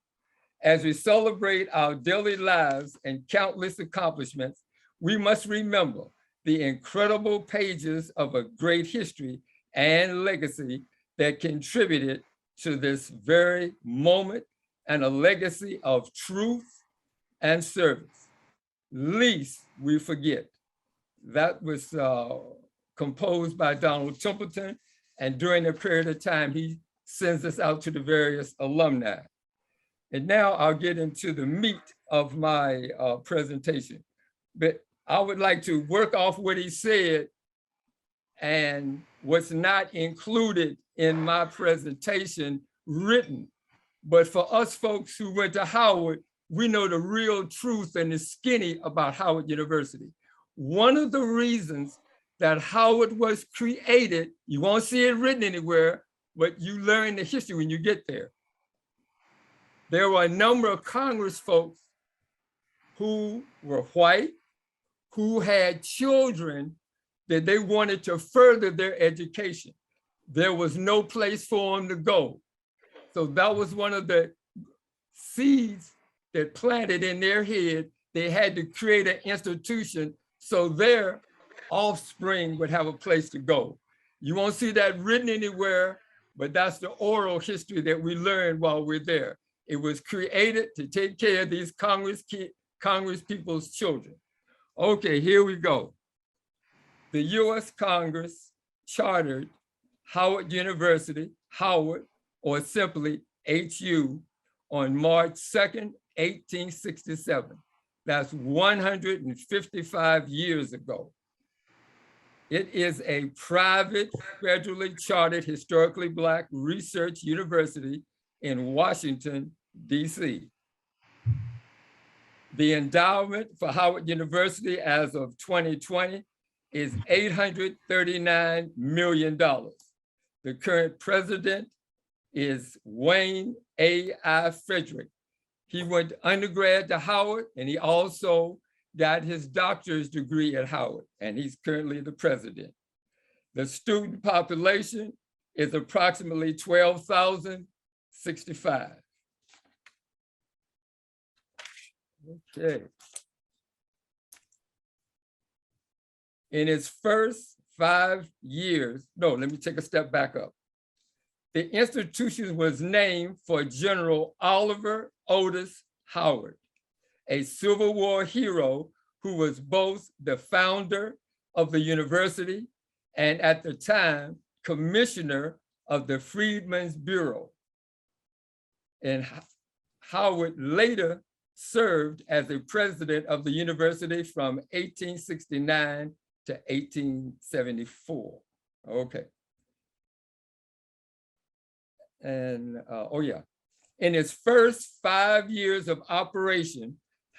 As we celebrate our daily lives and countless accomplishments, we must remember the incredible pages of a great history and legacy that contributed to this very moment, and a legacy of truth and service. Least we forget. That was composed by Donald Templeton, and during a period of time, he sends this out to the various alumni. And now I'll get into the meat of my presentation. But I would like to work off what he said and what's not included in my presentation written. But for us folks who went to Howard, we know the real truth and the skinny about Howard University. One of the reasons that Howard was created, you won't see it written anywhere, but you learn the history when you get there. There were a number of Congress folks who were white, who had children that they wanted to further their education. There was no place for them to go. So that was one of the seeds that planted in their head. They had to create an institution so their offspring would have a place to go. You won't see that written anywhere, but that's the oral history that we learned while we're there. It was created to take care of these Congress people's children. Okay, here we go. The US Congress chartered Howard University, Howard, or simply HU, on March 2nd, 1867. That's 155 years ago. It is a private, federally chartered, historically Black research university in Washington, D.C. The endowment for Howard University as of 2020 is $839 million. The current president is Wayne A.I. Frederick. He went undergrad to Howard, and he also got his doctor's degree at Howard, and he's currently the president. The student population is approximately 12,065. Okay. In its first 5 years, no, let me take a step back up. The institution was named for General Oliver Otis Howard, a Civil War hero who was both the founder of the university and at the time, commissioner of the Freedmen's Bureau. And Howard later served as a president of the university from 1869 to 1874. Okay. And oh yeah, in its first 5 years of operation,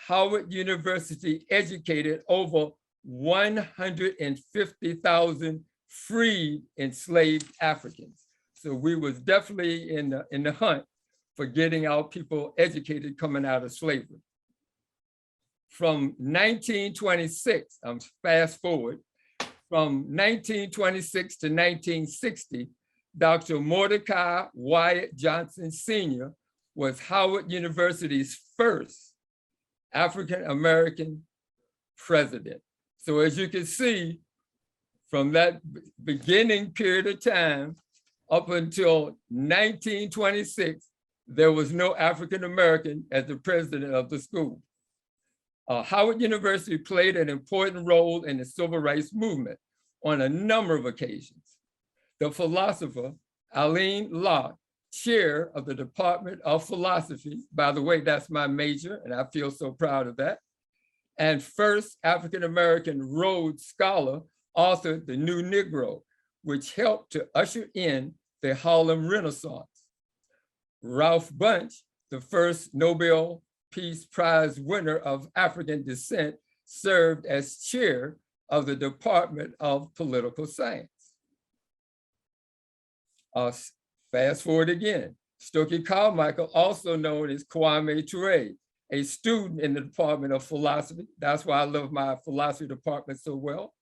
Howard University educated over 150,000 freed enslaved Africans. So we was definitely in the hunt for getting our people educated coming out of slavery. From 1926, I'm fast forward, from 1926 to 1960, Dr. Mordecai Wyatt Johnson Sr. was Howard University's first African-American president. So as you can see, from that beginning period of time up until 1926, there was no African-American as the president of the school. Howard University played an important role in the civil rights movement on a number of occasions. The philosopher, Aline Locke, chair of the Department of Philosophy, by the way, that's my major, and I feel so proud of that, and first African-American Rhodes Scholar, authored The New Negro, which helped to usher in the Harlem Renaissance. Ralph Bunche, the first Nobel Peace Prize winner of African descent, served as chair of the Department of Political Science. Fast forward again. Stokely Carmichael, also known as Kwame Ture, a student in the Department of Philosophy. That's why I love my philosophy department so well.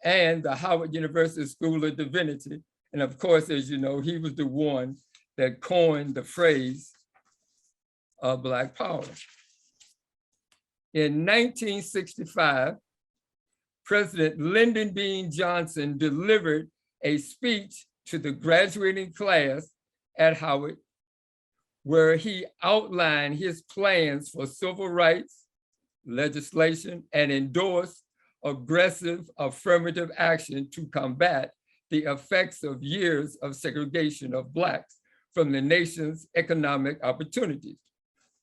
And the Howard University School of Divinity. And of course, as you know, he was the one that coined the phrase of Black Power. In 1965, President Lyndon B. Johnson delivered a speech to the graduating class at Howard, where he outlined his plans for civil rights legislation and endorsed aggressive affirmative action to combat the effects of years of segregation of Blacks from the nation's economic opportunities.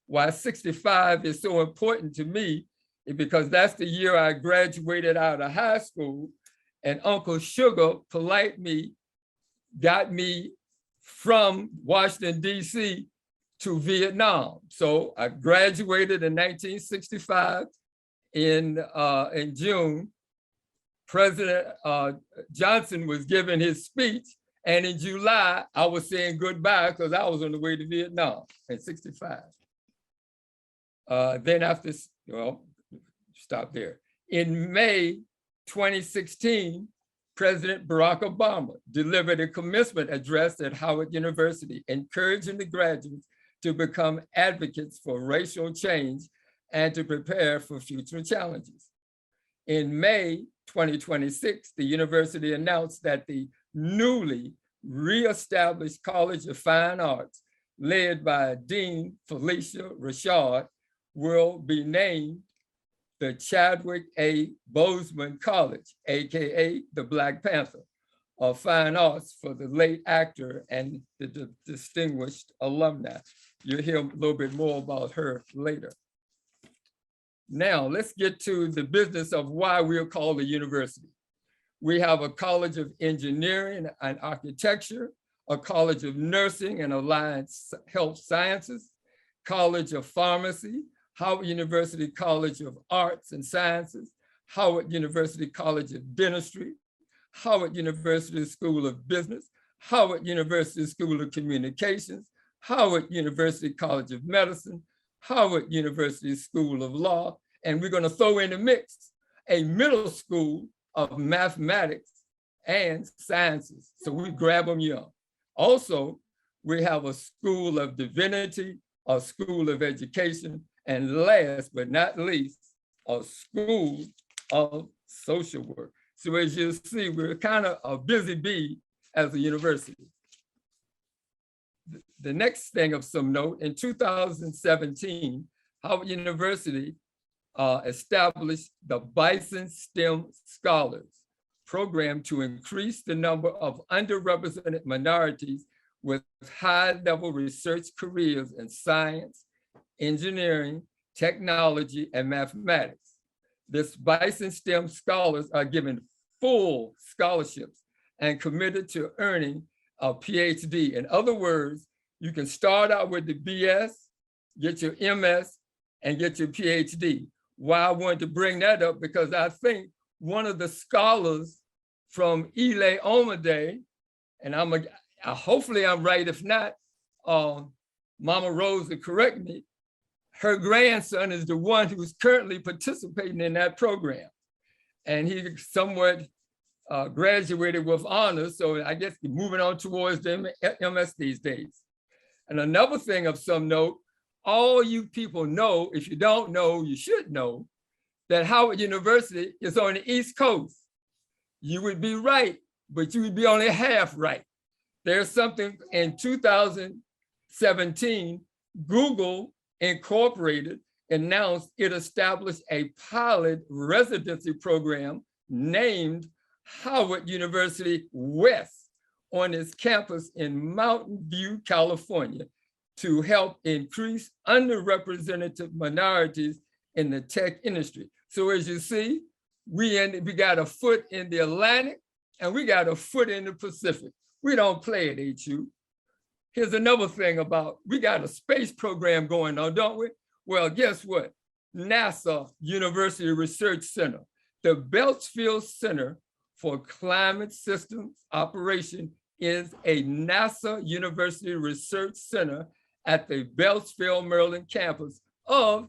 Why 65 is so important to me is because that's the year I graduated out of high school, and Uncle Sugar polite me got me from Washington, D.C. to Vietnam. So I graduated in 1965 in June. President Johnson was giving his speech, and in July, I was saying goodbye because I was on the way to Vietnam in 65. Then after, well, stop there. In May 2016, President Barack Obama delivered a commencement address at Howard University, encouraging the graduates to become advocates for racial change and to prepare for future challenges. In May 2026, the university announced that the newly reestablished College of Fine Arts, led by Dean Felicia Rashad, will be named the Chadwick A. Boseman College, AKA the Black Panther of Fine Arts, for the late actor and the distinguished alumni. You'll hear a little bit more about her later. Now, let's get to the business of why we're called a university. We have a College of Engineering and Architecture, a College of Nursing and Allied Health Sciences, College of Pharmacy, Howard University College of Arts and Sciences, Howard University College of Dentistry, Howard University School of Business, Howard University School of Communications, Howard University College of Medicine, Howard University School of Law, and we're going to throw in the mix a middle school of mathematics and sciences. So we grab them young. Also, we have a School of Divinity, a School of Education, and last but not least, a School of Social Work. So as you see, we're kind of a busy bee as a university. The next thing of some note, in 2017, Howard University established the Bison STEM Scholars program to increase the number of underrepresented minorities with high-level research careers in science, engineering, technology, and mathematics. This Bison STEM Scholars are given full scholarships and committed to earning a PhD. In other words, you can start out with the BS, get your MS, and get your PhD. Why I wanted to bring that up, because I think one of the scholars from Ile Omade, and hopefully I'm right, if not, Mama Rose will correct me, her grandson is the one who's currently participating in that program. And he somewhat graduated with honors, so I guess moving on towards the MS these days. And another thing of some note, all you people know, if you don't know, you should know, that Howard University is on the East Coast. You would be right, but you would be only half right. There's something in 2017, Google Incorporated announced it established a pilot residency program named Howard University West on its campus in Mountain View, California, to help increase underrepresented minorities in the tech industry. So as you see, we got a foot in the Atlantic and we got a foot in the Pacific. We don't play at HU. Here's another thing about, we got a space program going on, don't we? Well, guess what? NASA University Research Center, the Beltsfield Center for Climate Systems Operation is a NASA University Research Center at the Beltsfield, Maryland campus of,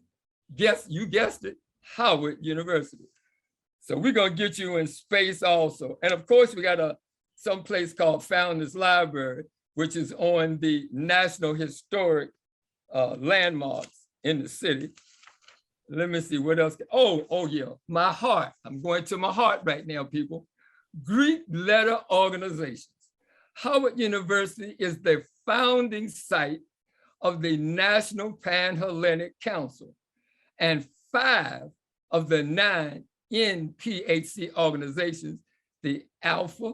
you guessed it, Howard University. So we're gonna get you in space also. And of course, we got some place called Founders Library, which is on the National Historic landmarks in the city. Let me see what else. Oh yeah, my heart. I'm going to my heart right now, people. Greek letter organizations. Howard University is the founding site of the National Pan-Hellenic Council, and 5 of the 9 NPHC organizations, the Alpha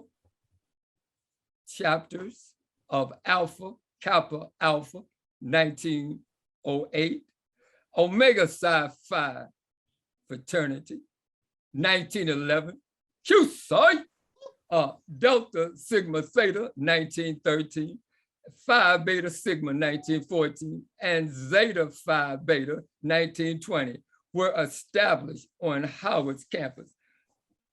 chapters of Alpha Kappa Alpha 1908, Omega Psi Phi fraternity 1911, Q Psi, Delta Sigma Theta 1913, Phi Beta Sigma 1914, and Zeta Phi Beta 1920 were established on Howard's campus.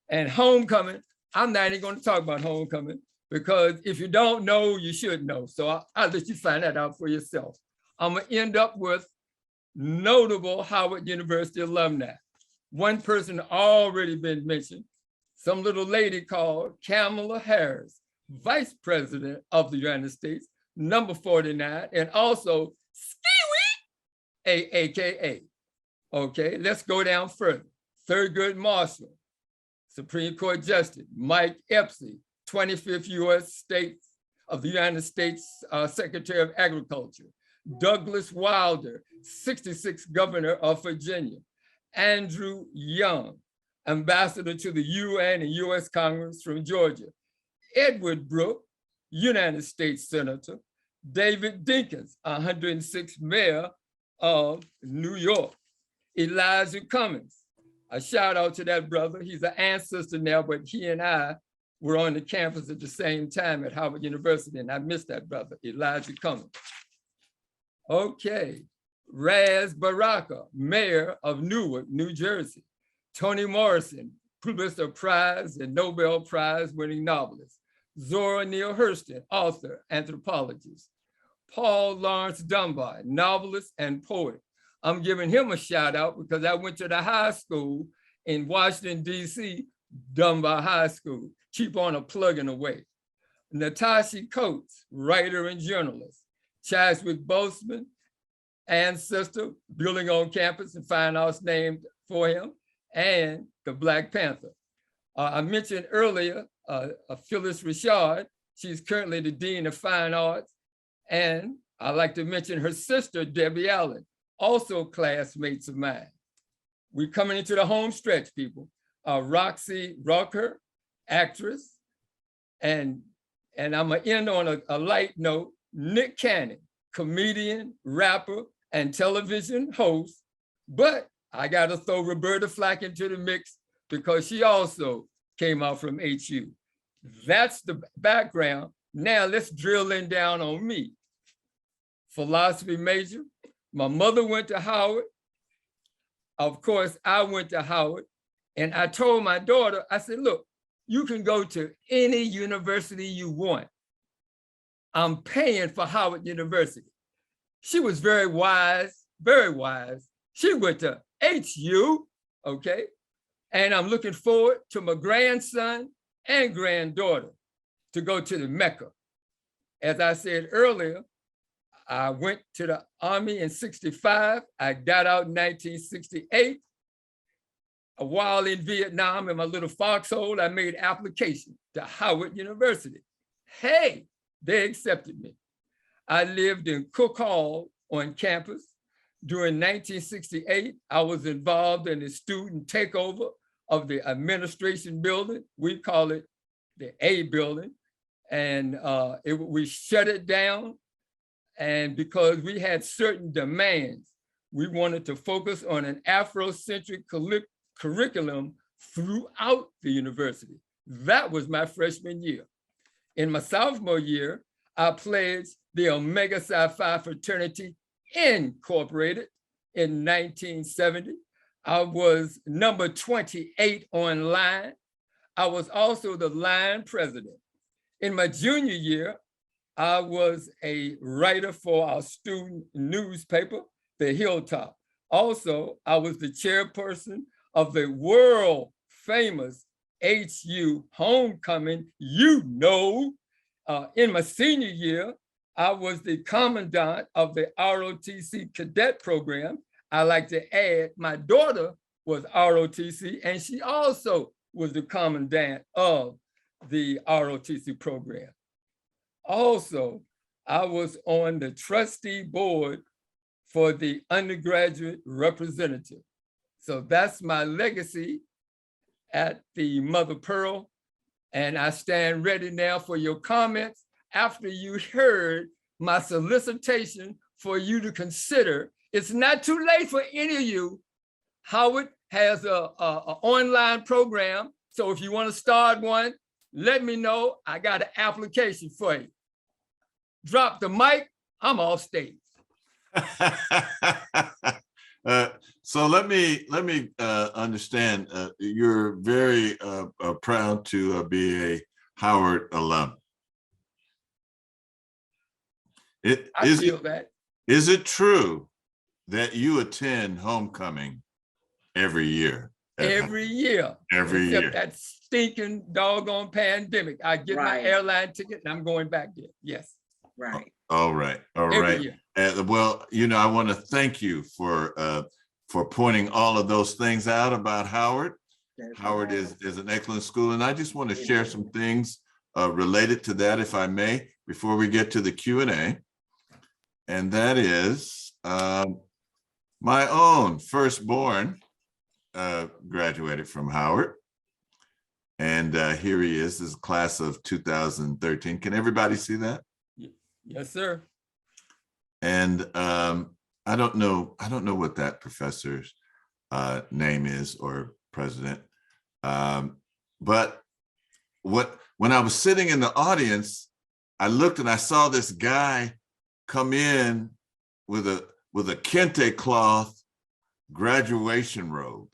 And homecoming, I'm not even going to talk about homecoming, because if you don't know, you should know. So I'll let you find that out for yourself. I'm gonna end up with notable Howard University alumni. One person already been mentioned, some little lady called Kamala Harris, Vice President of the United States, number 49, and also Skiwi, AKA. Okay, let's go down further. Thurgood Marshall, Supreme Court Justice, Mike Epstein, 25th U.S. States of the United States Secretary of Agriculture, Douglas Wilder, 66th Governor of Virginia, Andrew Young, Ambassador to the UN and U.S. Congress from Georgia, Edward Brooke, United States Senator, David Dinkins, 106th Mayor of New York, Elijah Cummings, A shout out to that brother. He's an ancestor now, but he and I were on the campus at the same time at Howard University, and I miss that brother, Elijah Cummings. Okay, Raz Baraka, mayor of Newark, New Jersey. Toni Morrison, Pulitzer Prize and Nobel Prize winning novelist. Zora Neale Hurston, author, anthropologist. Paul Laurence Dunbar, novelist and poet. I'm giving him a shout out because I went to the high school in Washington, D.C., Dunbar High School. Keep on a plugging away. Natasha Coates, writer and journalist. Chadwick Boseman, ancestor, building on campus and fine arts named for him, and the Black Panther. I mentioned earlier Phyllis Richard. She's currently the Dean of Fine Arts. And I'd like to mention her sister, Debbie Allen, also classmates of mine. We're coming into the home stretch, people. Roxy Rucker, actress. And I'm gonna end on a light note. Nick Cannon, comedian, rapper, and television host. But I gotta throw Roberta Flack into the mix because she also came out from HU. That's the background. Now let's drill in down on me. Philosophy major. My mother went to Howard. Of course, I went to Howard. And I told my daughter, I said, look, you can go to any university you want. I'm paying for Howard University. She was very wise, very wise. She went to HU, okay? And I'm looking forward to my grandson and granddaughter to go to the Mecca. As I said earlier, I went to the Army in '65. I got out in 1968. While in Vietnam in my little foxhole, I made application to Howard University. Hey, they accepted me. I lived in Cook Hall on campus. During 1968, I was involved in the student takeover of the administration building. We call it the A building. And we shut it down. And because we had certain demands, we wanted to focus on an Afrocentric curriculum throughout the university. That was my freshman year. In my sophomore year, I pledged the Omega Psi Phi Fraternity Incorporated in 1970. I was number 28 online. I was also the line president. In my junior year, I was a writer for our student newspaper, The Hilltop. Also, I was the chairperson of the world famous HU homecoming, in my senior year, I was the commandant of the ROTC cadet program. I like to add, my daughter was ROTC and she also was the commandant of the ROTC program. Also, I was on the trustee board for the undergraduate representative. So that's my legacy at the Mother Pearl. And I stand ready now for your comments after you heard my solicitation for you to consider. It's not too late for any of you. Howard has a online program. So if you want to start one, let me know. I got an application for you. Drop the mic, I'm off stage. So let me understand. You're very proud to be a Howard alum. Is it true that you attend homecoming every year? Every year. Except that stinking doggone pandemic. I get my airline ticket and I'm going back there. Yes. Right. All right. All right. Well, I want to thank you for pointing all of those things out about Howard. Howard is an excellent school. And I just want to share some things related to that, if I may, before we get to the Q&A. And that is my own firstborn graduated from Howard. And here he is, this is class of 2013. Can everybody see that? Yes, sir. And I don't know what that professor's name is or president. But when I was sitting in the audience, I looked and I saw this guy come in with a kente cloth graduation robe.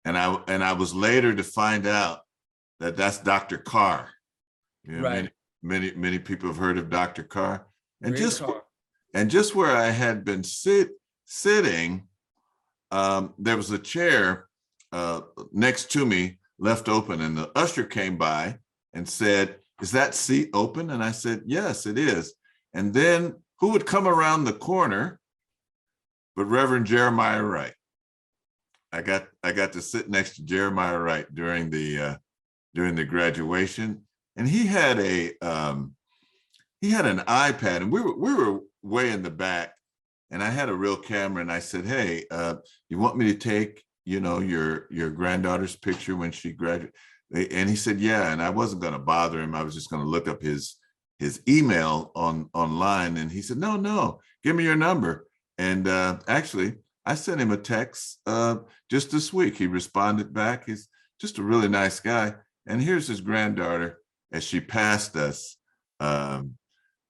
And I was later to find out that that's Dr. Carr. You know, Right. Many people have heard of Dr. Carr. And Great just Carr. just where I had been sitting, there was a chair next to me left open, and the usher came by and said, "Is that seat open?" And I said, "Yes, it is." And then who would come around the corner but Reverend Jeremiah Wright. I got to sit next to Jeremiah Wright during the graduation, and he had an iPad, and we were way in the back, and I had a real camera, and I said, "Hey, you want me to take, you know, your granddaughter's picture when she graduated?" And he said, "Yeah." And I wasn't going to bother him. I was just going to look up his email online, and he said, "No, give me your number." And actually, I sent him a text just this week. He responded back. He's just a really nice guy. And here's his granddaughter as she passed us.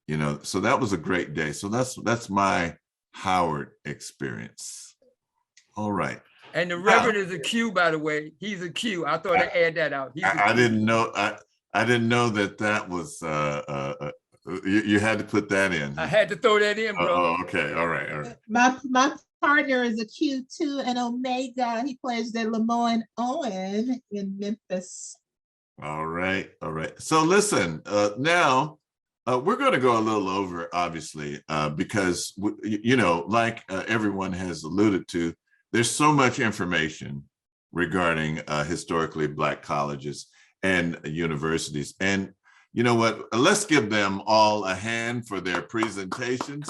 You know, so that was a great day. So that's my Howard experience. All right. And the Reverend is a Q, by the way. He's a Q. I thought I'd add that out. I didn't know. I didn't know that was. You had to put that in. I had to throw that in, bro. Oh, okay. All right. My partner is a Q2 and Omega. He plays the Lemoyne Owen in Memphis. All right. So listen, now we're going to go a little over, obviously, because you know, like everyone has alluded to, there's so much information regarding historically Black colleges and universities. And you know what? Let's give them all a hand for their presentations.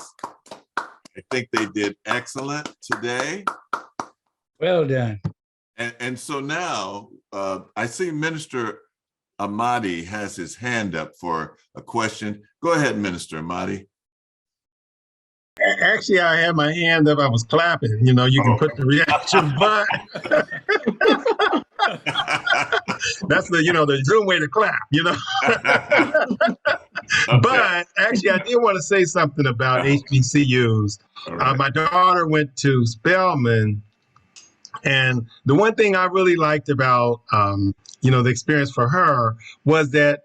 I think they did excellent today. Well done. And so now I see Minister Amadi has his hand up for a question. Go ahead, Minister Amadi. Actually, I had my hand up. I was clapping. You know, you can put the reaction button. That's the Zoom way to clap, you know. Okay. But actually, I did want to say something about HBCUs. Right. My daughter went to Spelman, and the one thing I really liked about the experience for her was that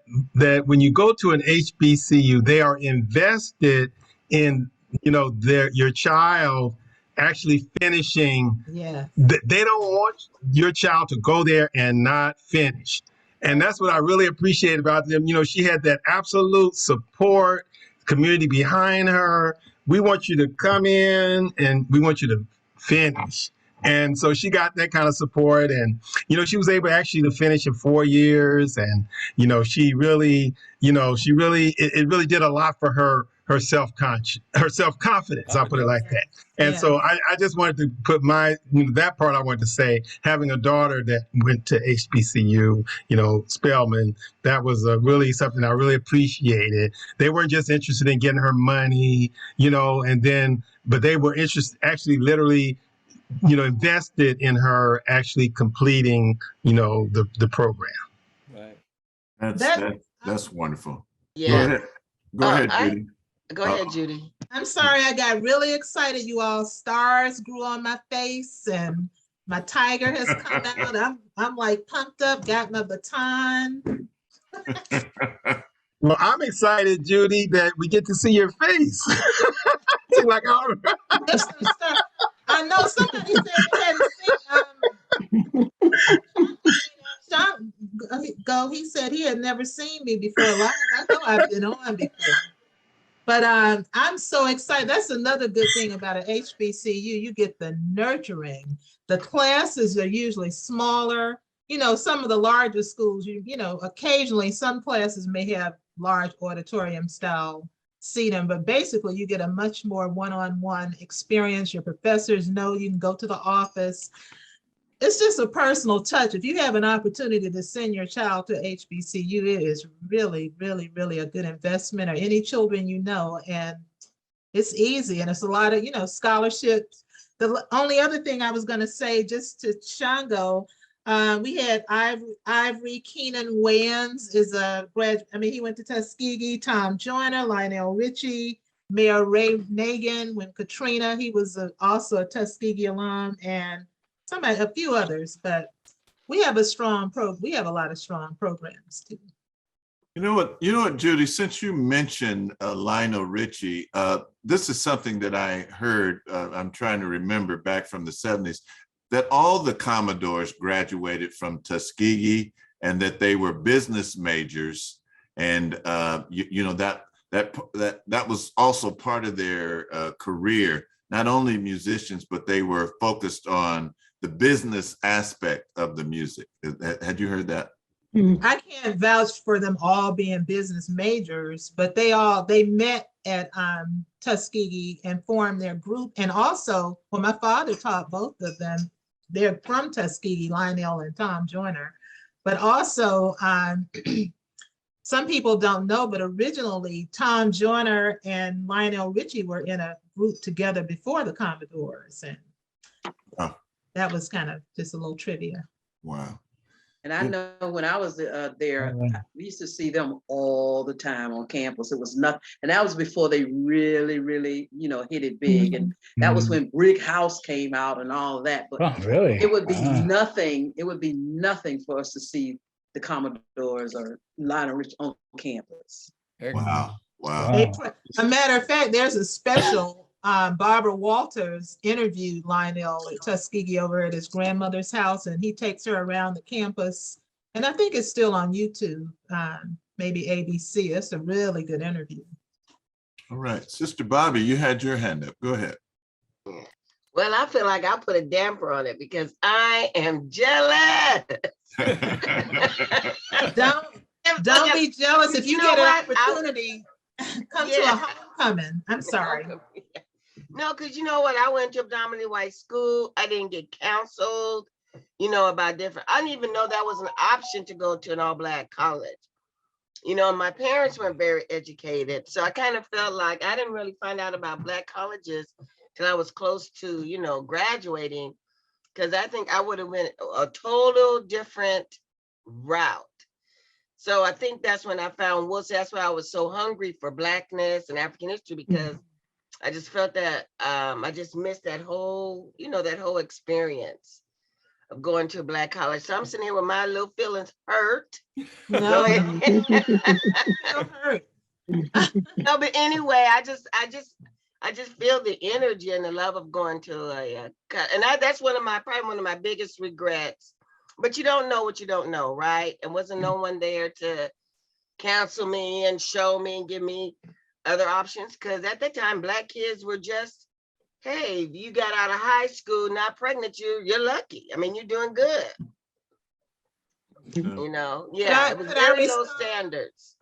when you go to an HBCU, they are invested in your child actually finishing. Yeah. They don't want your child to go there and not finish. And that's what I really appreciate about them. You know, she had that absolute support, community behind her. We want you to come in and we want you to finish. And so she got that kind of support, and she was able actually to finish in 4 years, and she really it really did a lot for her self-confidence. I'll put it like that. And so I just wanted to put that part I wanted to say, having a daughter that went to HBCU, Spelman, that was really something I really appreciated. They weren't just interested in getting her money, but they were interested, actually literally, invested in her actually completing, the program. Right. That's wonderful. Yeah. Go ahead, Judy. Go ahead, Judy. I'm sorry, I got really excited. You all, stars grew on my face and my tiger has come out. I'm like pumped up, got my baton. Well, I'm excited, Judy, that we get to see your face. Like, oh. I know somebody said he hadn't seen Sean he said he had never seen me before live. I know I've been on before. But I'm so excited. That's another good thing about an HBCU. You get the nurturing. The classes are usually smaller. Some of the larger schools, occasionally some classes may have large auditorium style seating, but basically you get a much more one-on-one experience. Your professors know you can go to the office. It's just a personal touch. If you have an opportunity to send your child to HBCU, it is really, really, really a good investment, or any children and it's easy, and it's a lot of, scholarships. the only other thing I was going to say, just to Shango, we had Ivory Keenan Wayans is a grad. I mean, he went to Tuskegee. Tom Joyner, Lionel Richie, Mayor Ray Nagin. When Katrina, he was also a Tuskegee alum, and a few others. But we have a lot of strong programs too. You know what, Judy, since you mentioned Lionel Richie, this is something that I heard, I'm trying to remember back from the 70s, that all the Commodores graduated from Tuskegee and that they were business majors. And that was also part of their career, not only musicians, but they were focused on the business aspect of the music. Had you heard that? I can't vouch for them all being business majors, but they met at Tuskegee and formed their group. And also, well, my father taught both of them. They're from Tuskegee, Lionel and Tom Joyner. But also, some people don't know, but originally Tom Joyner and Lionel Richie were in a group together before the Commodores. And that was kind of just a little trivia. Wow. And I know when I was there, we used to see them all the time on campus. It was nothing, and that was before they really, hit it big. And that was when Brick House came out and all of that. But really? It would be nothing. It would be nothing for us to see the Commodores or Lionel Richie on campus. Wow. A matter of fact, there's a special. Barbara Walters interviewed Lionel at Tuskegee over at his grandmother's house, and he takes her around the campus. And I think it's still on YouTube, maybe ABC. It's a really good interview. All right, Sister Bobby, you had your hand up. Go ahead. Well, I feel like I put a damper on it because I am jealous. Don't be jealous. If you get an opportunity, come to a homecoming. I'm sorry. No, because you know what? I went to a predominantly white school. I didn't get counseled, about different. I didn't even know that was an option to go to an all-black college. My parents weren't very educated. So I kind of felt like I didn't really find out about Black colleges till I was close to, graduating, because I think I would have went a total different route. So I think that's when I found Wilson. That's why I was so hungry for Blackness and African history, because I just felt that I just missed that whole, that whole experience of going to a Black college. So I'm sitting here with my little feelings hurt. No, no, but anyway, I just feel the energy and the love of going to and that's probably one of my biggest regrets. But you don't know what you don't know, right? And wasn't no one there to counsel me and show me and give me other options? Because at that time, Black kids were just, hey, you got out of high school, not pregnant, you're lucky. I mean, you're doing good. It was very low standards.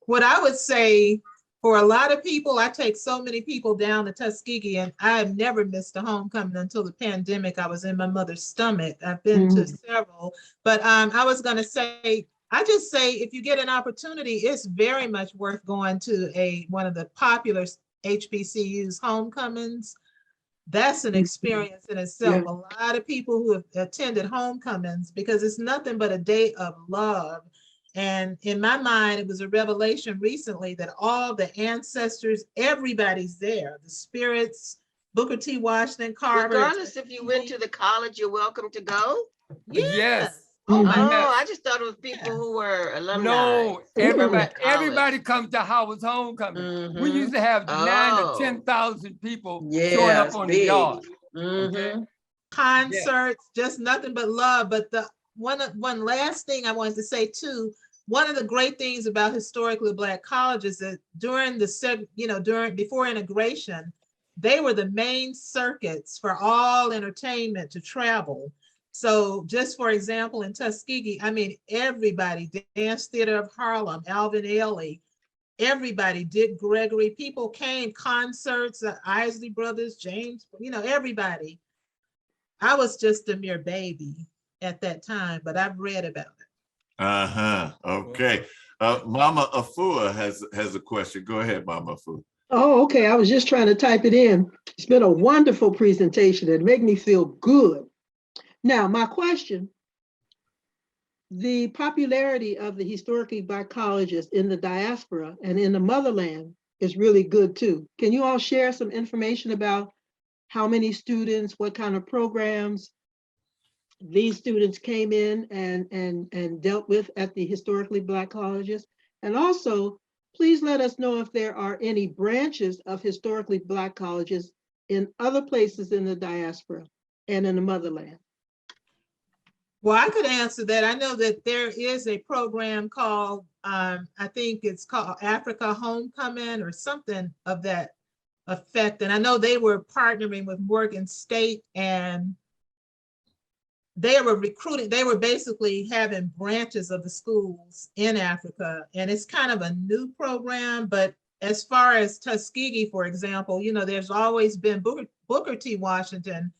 What I would say, for a lot of people, I take so many people down to Tuskegee, and I have never missed a homecoming until the pandemic. I was in my mother's stomach. I've been to several, but I was going to say, I just say, if you get an opportunity, it's very much worth going to one of the popular HBCUs homecomings. That's an experience in itself. A lot of people who have attended homecomings, because it's nothing but a day of love. And in my mind, it was a revelation recently that all the ancestors, everybody's there, the spirits, Booker T. Washington, Carver. Regardless if you went to the college, you're welcome to go? Yes. Oh, I just thought it was people who were alumni. No, everybody comes to Howard's homecoming. We used to have 9,000 to 10,000 people showing up on the yard. Concerts, just nothing but love. But the one last thing I wanted to say too, one of the great things about historically Black colleges is that before integration, they were the main circuits for all entertainment to travel. So just for example, in Tuskegee, I mean, everybody, Dance Theater of Harlem, Alvin Ailey, everybody, Dick Gregory, people came, concerts, Isley Brothers, James, everybody. I was just a mere baby at that time, but I've read about it. Okay. Mama Afua has a question. Go ahead, Mama Afua. Oh, okay. I was just trying to type it in. It's been a wonderful presentation. It made me feel good. Now, my question, the popularity of the historically Black colleges in the diaspora and in the motherland is really good too. Can you all share some information about how many students, what kind of programs these students came in and dealt with at the historically Black colleges? And also, please let us know if there are any branches of historically Black colleges in other places in the diaspora and in the motherland. Well, I could answer that. I know that there is a program called, I think it's called Africa Homecoming or something of that effect. And I know they were partnering with Morgan State, and they were recruiting, they were basically having branches of the schools in Africa. And it's kind of a new program, but as far as Tuskegee, for example, you know, there's always been Booker T. Washington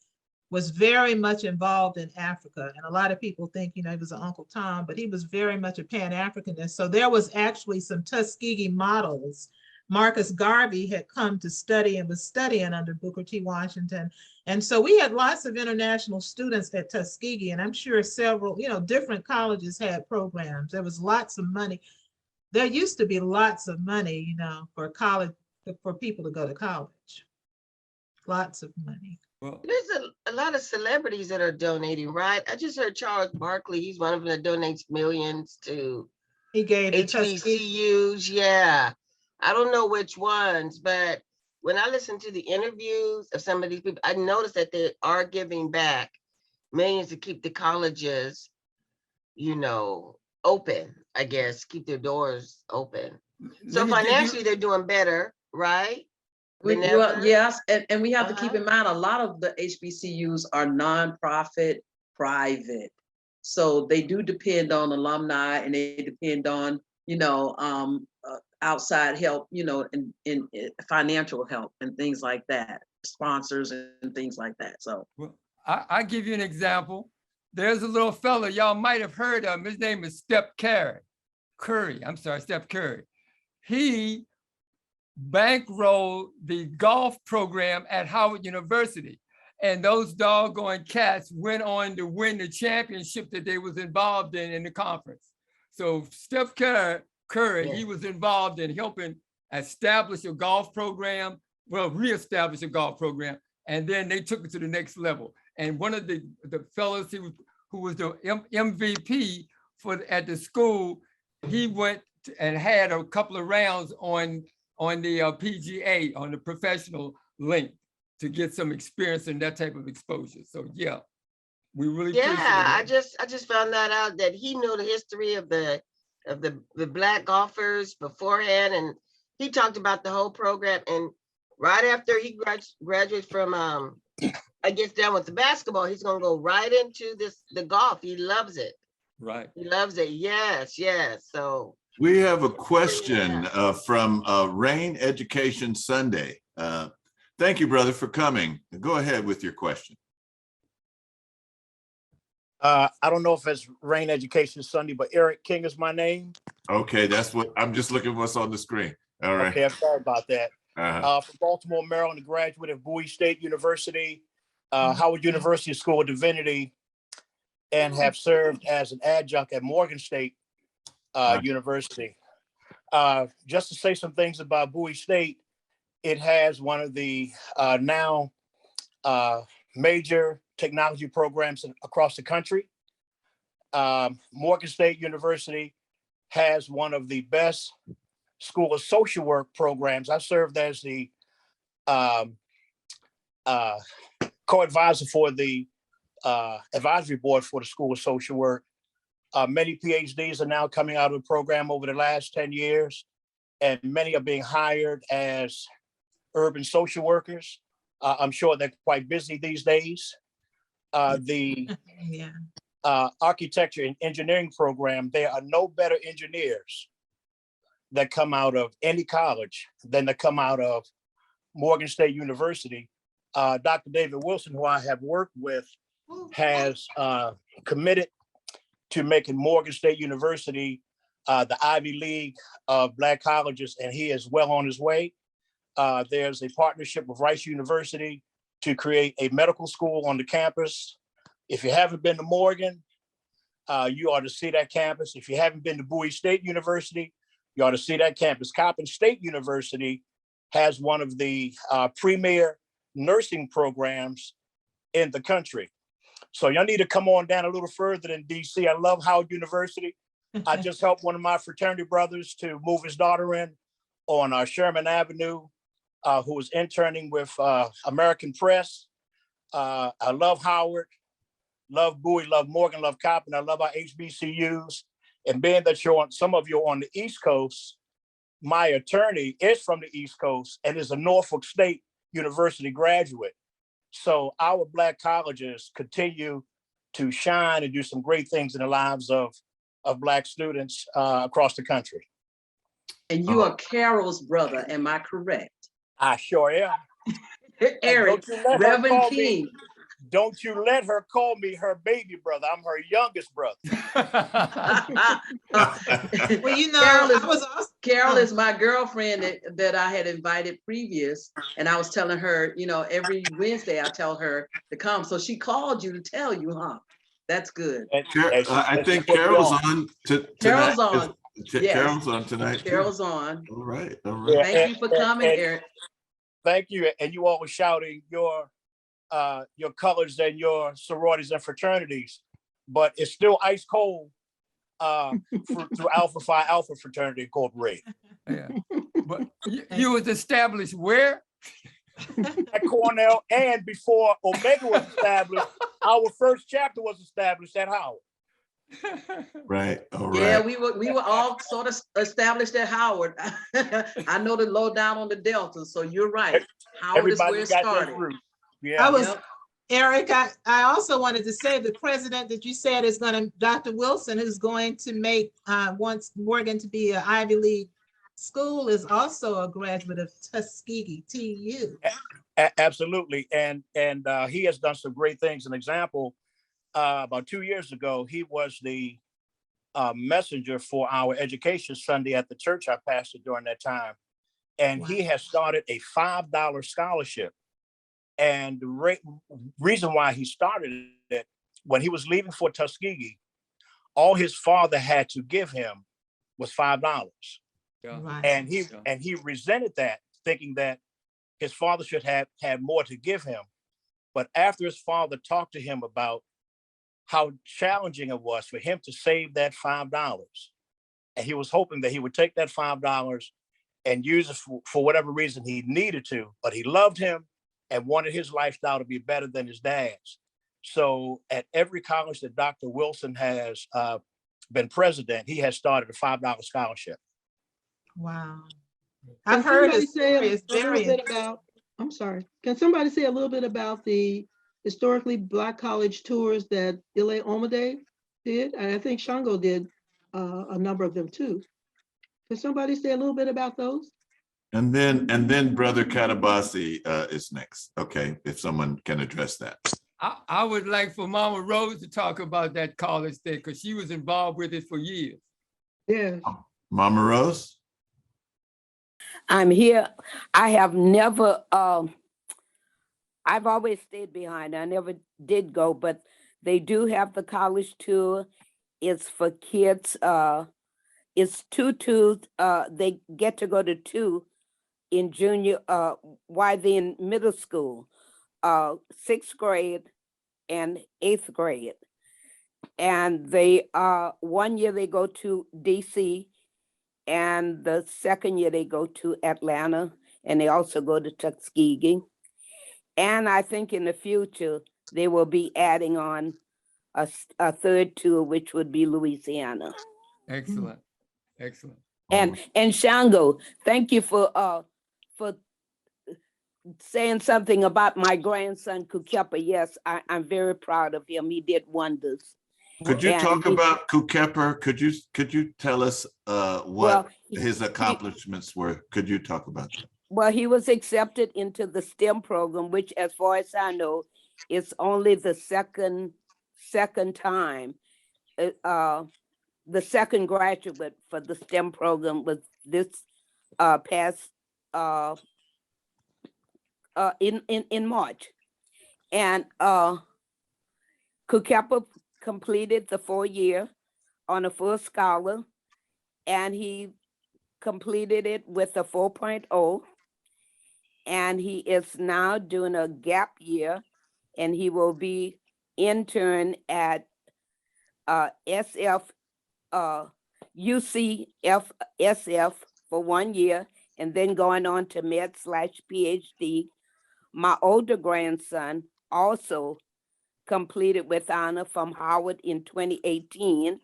was very much involved in Africa. And a lot of people think, you know, he was an Uncle Tom, but he was very much a Pan-Africanist. So there was actually some Tuskegee models. Marcus Garvey had come to study and was studying under Booker T. Washington. And so we had lots of international students at Tuskegee, and I'm sure several, you know, different colleges had programs. There was lots of money. There used to be lots of money, you know, for college, for people to go to college. Lots of money. Well, there's a lot of celebrities that are donating, right? I just heard Charles Barkley, he's one of them that donates millions to HBCUs. Yeah, I don't know which ones, but when I listen to the interviews of some of these people, I noticed that they are giving back millions to keep the colleges, you know, open, I guess, keep their doors open. So financially, they're doing better, right? Well, yes, and we have to keep in mind, a lot of the HBCUs are nonprofit, private. So they do depend on alumni, and they depend on, you know, outside help, you know, in financial help and things like that, sponsors and things like that. So well, I give you an example. There's a little fella y'all might have heard of him. His name is Steph Curry. He bankrolled the golf program at Howard University. And those doggone cats went on to win the championship that they was involved in the conference. So Steph Curry, he was involved in helping establish a golf program, well, reestablish a golf program, and then they took it to the next level. And one of the fellows who was the MVP at the school, he went and had a couple of rounds on the PGA, on the professional link, to get some experience in that type of exposure. So yeah, we really appreciate it. I just found that out, that he knew the history of the Black golfers beforehand, and he talked about the whole program. And right after he graduates from I guess done with the basketball, he's gonna go right into the golf. He loves it. Right. He loves it. Yes. So we have a question from Rain Education Sunday. Thank you, brother, for coming. Go ahead with your question. I don't know if it's Rain Education Sunday, but Eric King is my name. Okay, that's what I'm just looking what's on the screen. All right. Okay, I'm sorry about that. From Baltimore, Maryland, a graduate of Bowie State University, Howard University School of Divinity, and have served as an adjunct at Morgan State University. Just to say some things about Bowie State, it has one of the now major technology programs across the country. Morgan State University has one of the best School of Social Work programs. I served as the co-advisor for the advisory board for the School of Social Work. Many PhDs are now coming out of the program over the last 10 years, and many are being hired as urban social workers. I'm sure they're quite busy these days. The architecture and engineering program, there are no better engineers that come out of any college than that come out of Morgan State University. Dr. David Wilson, who I have worked with, has committed to making Morgan State University the Ivy League of Black colleges, and he is well on his way. There's a partnership with Rice University to create a medical school on the campus. If you haven't been to Morgan, you ought to see that campus. If you haven't been to Bowie State University, you ought to see that campus. Coppin State University has one of the premier nursing programs in the country. So y'all need to come on down a little further than DC. I love Howard University. I just helped one of my fraternity brothers to move his daughter in on Sherman Avenue, who was interning with American Press. I love Howard, love Bowie, love Morgan, love Coppin. I love our HBCUs. And being that some of you are on the East Coast, my attorney is from the East Coast and is a Norfolk State University graduate. So our Black colleges continue to shine and do some great things in the lives of Black students across the country. And you are Carol's brother, am I correct? I sure am. Eric, Reverend King. Don't you let her call me her baby brother. I'm her youngest brother. Well, you know, Carol is my girlfriend that I had invited previous. And I was telling her, you know, every Wednesday I tell her to come. So she called you to tell you, huh? That's good. I think Carol's on tonight. Carol's on. Yes. Carol's on tonight. Carol's on. All right. All right. Thank you for coming, Eric. Thank you. And you all were shouting your colors and your sororities and fraternities, but it's still ice cold through Alpha Phi Alpha Fraternity Incorporated. Yeah. But you was established where? At Cornell, and before Omega was established, our first chapter was established at Howard. Right. All right. Yeah, we were all sort of established at Howard. I know the low down on the Delta, so you're right. Howard is where it started. Yeah. Eric, I also wanted to say the president that you said is going to, Dr. Wilson, who's going to make, wants Morgan to be an Ivy League school, is also a graduate of Tuskegee, TU. Absolutely. And he has done some great things. An example, about 2 years ago, he was the messenger for our Education Sunday at the church I pastored during that time. And he has started a $5 scholarship. And the reason why he started it, when he was leaving for Tuskegee, all his father had to give him was $5. Yeah. Right. And he resented that, thinking that his father should have had more to give him. But after his father talked to him about how challenging it was for him to save that $5, and he was hoping that he would take that $5 and use it for whatever reason he needed to, but he loved him and wanted his lifestyle to be better than his dad's. So at every college that Dr. Wilson has been president, he has started a $5 scholarship. Wow. I've heard it say a little bit about, I'm sorry. Can somebody say a little bit about the historically Black college tours that Ile Omade did? And I think Shango did a number of them too. Can somebody say a little bit about those? And then Brother Katabasi is next. Okay, if someone can address that. I would like for Mama Rose to talk about that college thing because she was involved with it for years. Yeah. Mama Rose? I'm here. I have never, I've always stayed behind. I never did go, but they do have the college tour. It's for kids. It's two, they get to go to 2 in junior, while they're in middle school, 6th grade and 8th grade. And they, 1 year they go to DC, and the second year they go to Atlanta, and they also go to Tuskegee. And I think in the future, they will be adding on a third tour, which would be Louisiana. Excellent, excellent. And Shango, thank you for saying something about my grandson, Kukepa. Yes, I'm very proud of him. He did wonders. Could you talk about Kukepa? Could you tell us what his accomplishments were? Could you talk about that? Well, he was accepted into the STEM program, which, as far as I know, is only the second time. The second graduate for the STEM program was this past in March. And Kukepa completed the 4-year on a full scholar, and he completed it with a 4.0. And he is now doing a gap year, and he will be intern at UCSF for 1 year, and then going on to med/PhD. My older grandson also completed with honor from Howard in 2018,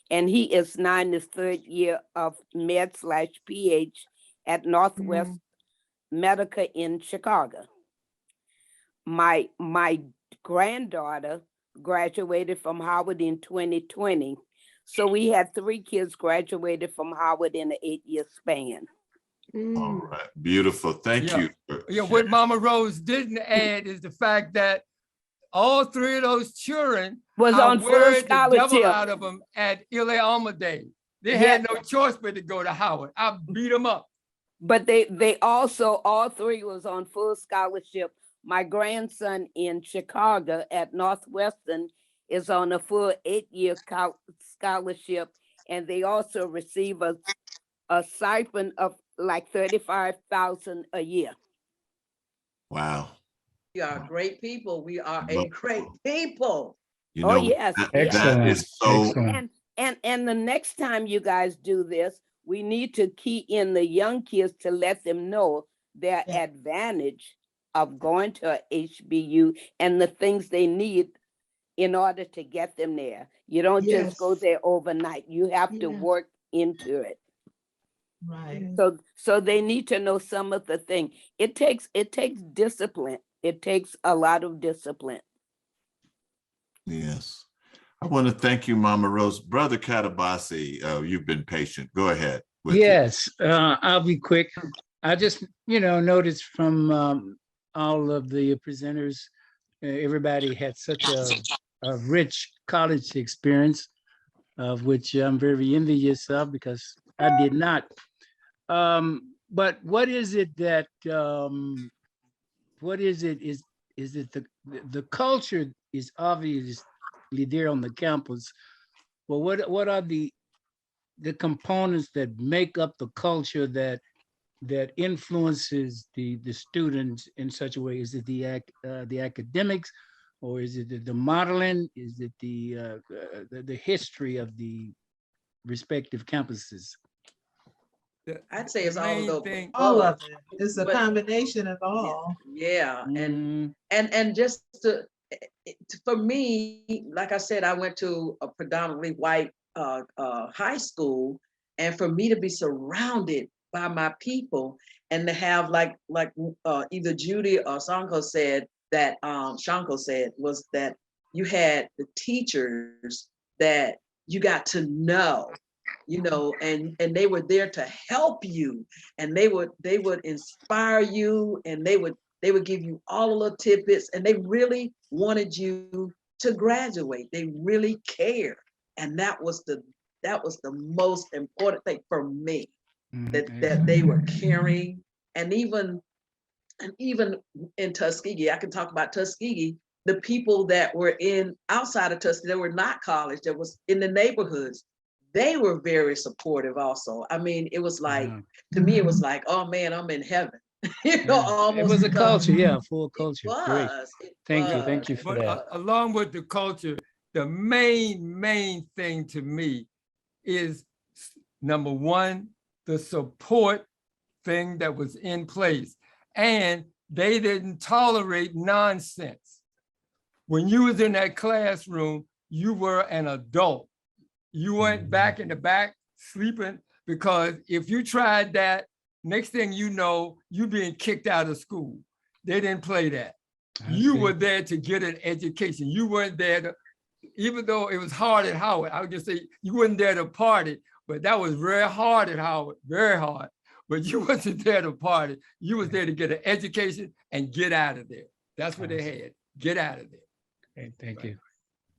and he is now in his 3rd year of med/PH at Northwest Medica in Chicago. My granddaughter graduated from Howard in 2020. So we had 3 kids graduated from Howard in an 8-year span. All right, beautiful. Thank you. Yeah, what Mama Rose didn't add is the fact that all 3 of those children was on full scholarship. The devil out of them at Ile Almade. They had no choice but to go to Howard. I beat them up. But they also, all 3 was on full scholarship. My grandson in Chicago at Northwestern is on a full 8-year scholarship, and they also receive a stipend of like $35,000 a year. Wow. We are great people. We are a great people. You know, yes. That is so. And the next time you guys do this, we need to key in the young kids to let them know their advantage of going to a HBU and the things they need in order to get them there. You don't just go there overnight. You have to work into it. Right. So they need to know some of the things. It takes discipline. It takes a lot of discipline. Yes. I want to thank you, Mama Rose. Brother Katabasi, you've been patient. Go ahead. Yes, I'll be quick. I just, noticed from all of the presenters, everybody had such a rich college experience, of which I'm very envious of because I did not. But what is it that, is it the culture is obviously there on the campus, but what are the components that make up the culture that influences the students in such a way? Is it the academics, or is it the modeling? Is it the history of the respective campuses? I'd say it's all of those. All of it. It's a combination of all. Yeah, and just for me, like I said, I went to a predominantly white high school, and for me to be surrounded by my people and to have like either Judy or Shanko said was that you had the teachers that you got to know, and they were there to help you, and they would inspire you, and they would give you all the little tidbits, and they really wanted you to graduate. They really cared. And that was the most important thing for me, that they were caring. And even in Tuskegee, I can talk about Tuskegee, the people that were outside of Tuskegee, that were not college, that was in the neighborhoods, they were very supportive also. I mean, it was like, to me, it was like, oh man, I'm in heaven. Almost. It was a culture, full culture. Great. Thank you for but that. Along with the culture, the main thing to me is, number one, the support thing that was in place. And they didn't tolerate nonsense. When you was in that classroom, you were an adult. You weren't back in the back sleeping, because if you tried that, next thing you know, you being kicked out of school. They didn't play that. You were there to get an education. You weren't there to, even though it was hard at Howard, I would just say you weren't there to party, but that was very hard at Howard, very hard. But you wasn't there to party. You was there to get an education and get out of there. That's what they had. Get out of there. Okay, thank you.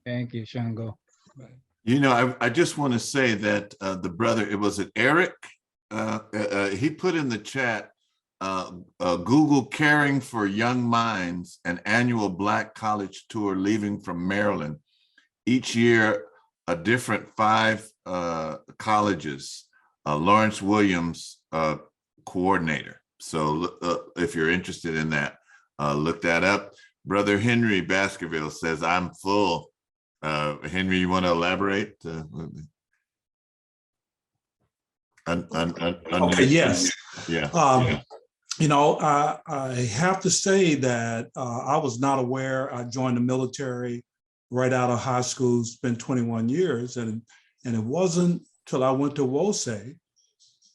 Thank you, Shango. I just want to say that the brother, was it Eric? He put in the chat Google Caring for Young Minds, an annual Black college tour leaving from Maryland. Each year, a different 5 colleges. Lawrence Williams, coordinator. So if you're interested in that, look that up. Brother Henry Baskerville says, I'm full. Henry, you want to elaborate? Okay, yes. Yeah. You know, I have to say that I was not aware. I joined the military right out of high school, spent 21 years. And it wasn't till I went to WOSE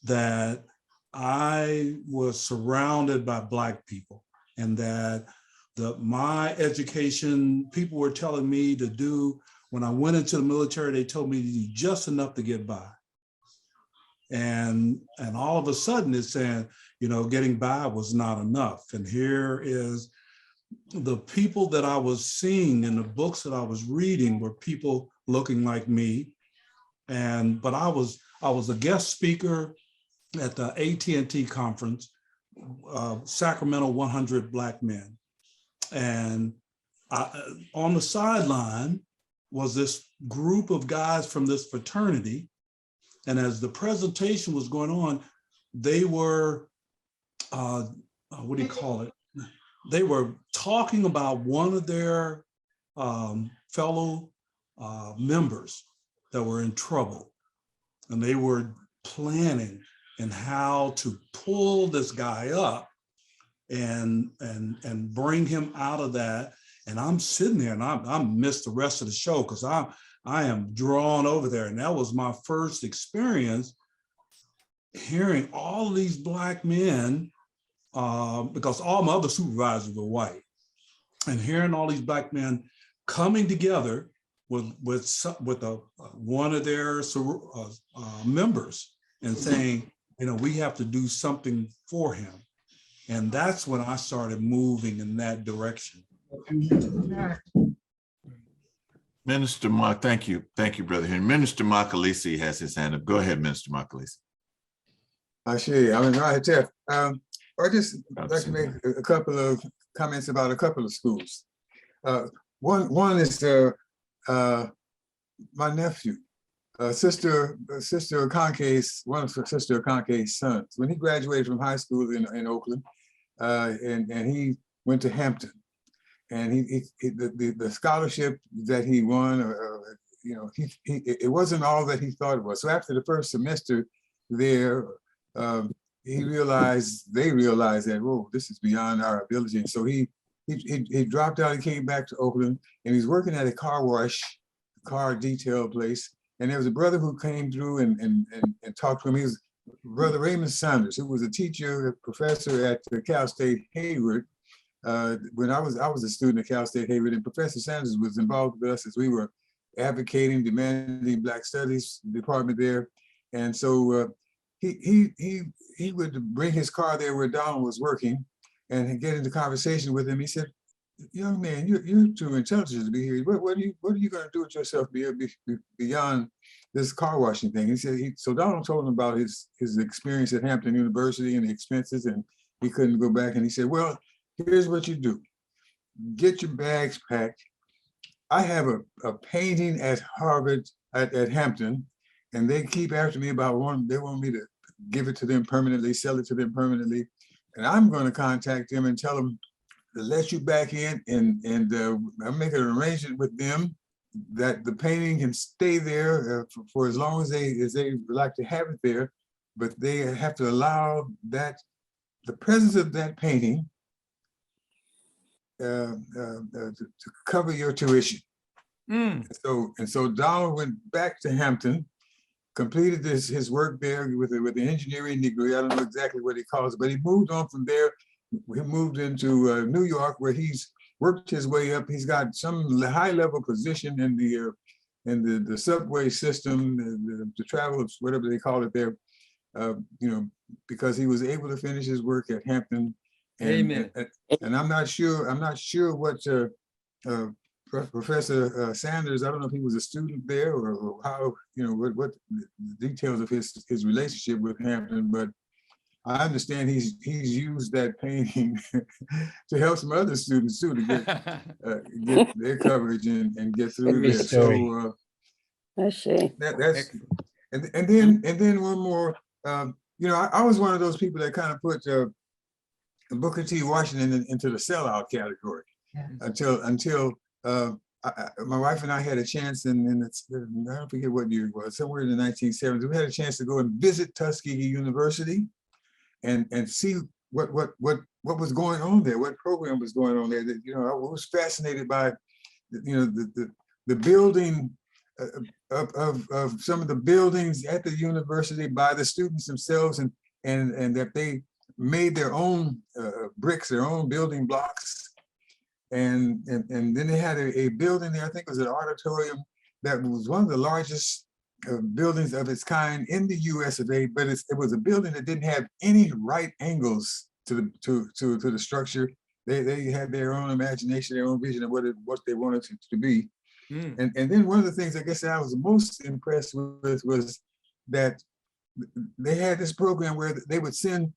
that I was surrounded by Black people, and that my education, people were telling me to do, when I went into the military, they told me to do just enough to get by. And all of a sudden it's saying, you know, getting by was not enough. And here is the people that I was seeing in the books that I was reading were people looking like me. But I was a guest speaker at the AT&T conference, Sacramento 100 Black Men. And on the sideline was this group of guys from this fraternity. And as the presentation was going on, they were, what do you call it? They were talking about one of their fellow members that were in trouble. And they were planning and how to pull this guy up and bring him out of that. And I'm sitting there and I missed the rest of the show because I am drawn over there. And that was my first experience hearing all of these Black men, because all my other supervisors were white, and hearing all these Black men coming together with one of their members and saying, you know, we have to do something for him. And that's when I started moving in that direction. Minister Mark, thank you, Brother Henry. Minister Makalisi has his hand up. Go ahead, Minister Makalisi. I see. I'm right there. I just like to make a couple of comments about a couple of schools. One is my nephew, Sister Conke's, one of Sister Conke's sons. When he graduated from high school in Oakland, and he went to Hampton, and the scholarship that he won, you know, it wasn't all that he thought it was. So after the first semester there, they realized that, whoa, this is beyond our ability. And so he dropped out. He came back to Oakland, and he's working at a car wash, car detail place. And there was a brother who came through and talked to him. He was Brother Raymond Saunders, who was a teacher, a professor at Cal State Hayward. When I was a student at Cal State Hayward, and Professor Sanders was involved with us as we were advocating, demanding Black Studies department there. And so he would bring his car there where Donald was working and get into conversation with him. He said, young man, you're too intelligent to be here. What are you going to do with yourself beyond this car washing thing? He said, so Donald told him about his experience at Hampton University and the expenses, and he couldn't go back. And he said, well, here's what you do. Get your bags packed. I have a painting at Harvard, at Hampton, and they keep after me about they want me to give it to them permanently, sell it to them permanently. And I'm going to contact them and tell them to let you back in, and I'll make an arrangement with them that the painting can stay there for as long as they like to have it there, but they have to allow that the presence of that painting to cover your tuition. And so Donald went back to Hampton, completed his work there with an engineering degree. I don't know exactly what he calls it, but he moved on from there. He moved into New York, where he's worked his way up. He's got some high-level position in the subway system, the travel, whatever they call it there. You know, because he was able to finish his work at Hampton. And, and I'm not sure what Professor Sanders, I don't know if he was a student there or how, you know, what the details of his relationship with Hampton, but I understand he's used that painting to help some other students too to get their coverage and get through Great this. story. So Let's see. that's and then one more. You know, I was one of those people that kind of put Booker T. Washington into the sellout category until my wife and I had a chance in I don't forget what year it was, somewhere in the 1970s. We had a chance to go and visit Tuskegee University and see what was going on there, what program was going on there. That, you know, I was fascinated by, you know, the building of some of the buildings at the university by the students themselves, and that they made their own bricks, their own building blocks. And then they had a building there, I think it was an auditorium, that was one of the largest buildings of its kind in the US of A, but it was a building that didn't have any right angles to the structure. They had their own imagination, their own vision of what they wanted it to be. And then one of the things I guess that I was most impressed with was that they had this program where they would send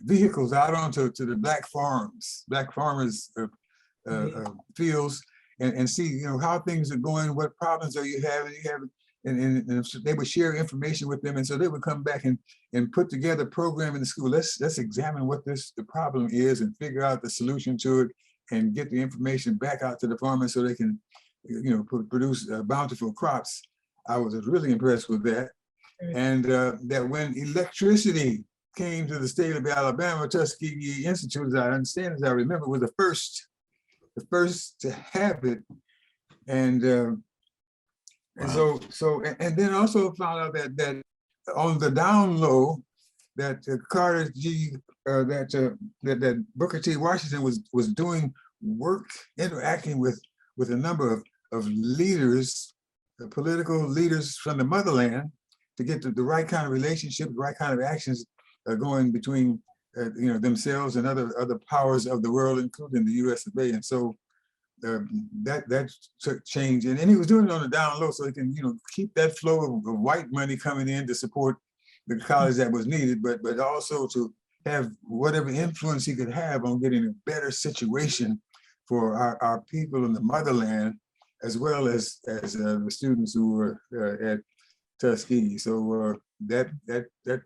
vehicles out onto the black farmers fields and see, you know, how things are going, what problems are you having, and they would share information with them, and so they would come back and put together a program in the school. Let's examine what the problem is and figure out the solution to it, and get the information back out to the farmers so they can, you know, produce bountiful crops. I was really impressed with that. And that when electricity came to the state of Alabama, Tuskegee Institute, as I understand, as I remember, was the first to have it. And then also found out that on the down low, that Carter G, that Booker T. Washington was doing work, interacting with a number of leaders, political leaders from the motherland, to get the right kind of relationship, the right kind of actions going between you know, themselves and other powers of the world, including the US of A. And so that took change, and he was doing it on the down low so he can, you know, keep that flow of white money coming in to support the college that was needed, but also to have whatever influence he could have on getting a better situation for our people in the motherland, as well as the students who were at Tuskegee. So that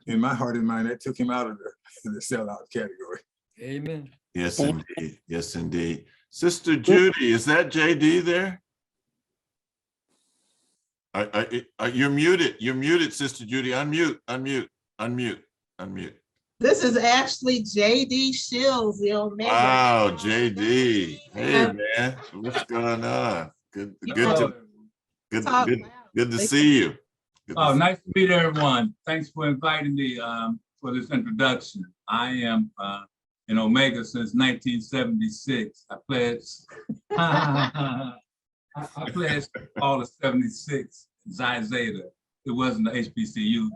in my heart and mind, that took him out of the sellout category. Amen. Yes, indeed. Yes, indeed. Sister Judy, is that JD there? You're muted. You're muted, Sister Judy. Unmute. This is actually JD Shields, the Omega. Wow, JD. Hey, man. What's going on? Good to see you. Nice to meet everyone. Thanks for inviting me for this introduction. I am in Omega since 1976. I pledged all of 76 Xi Zeta. It wasn't the HBCU,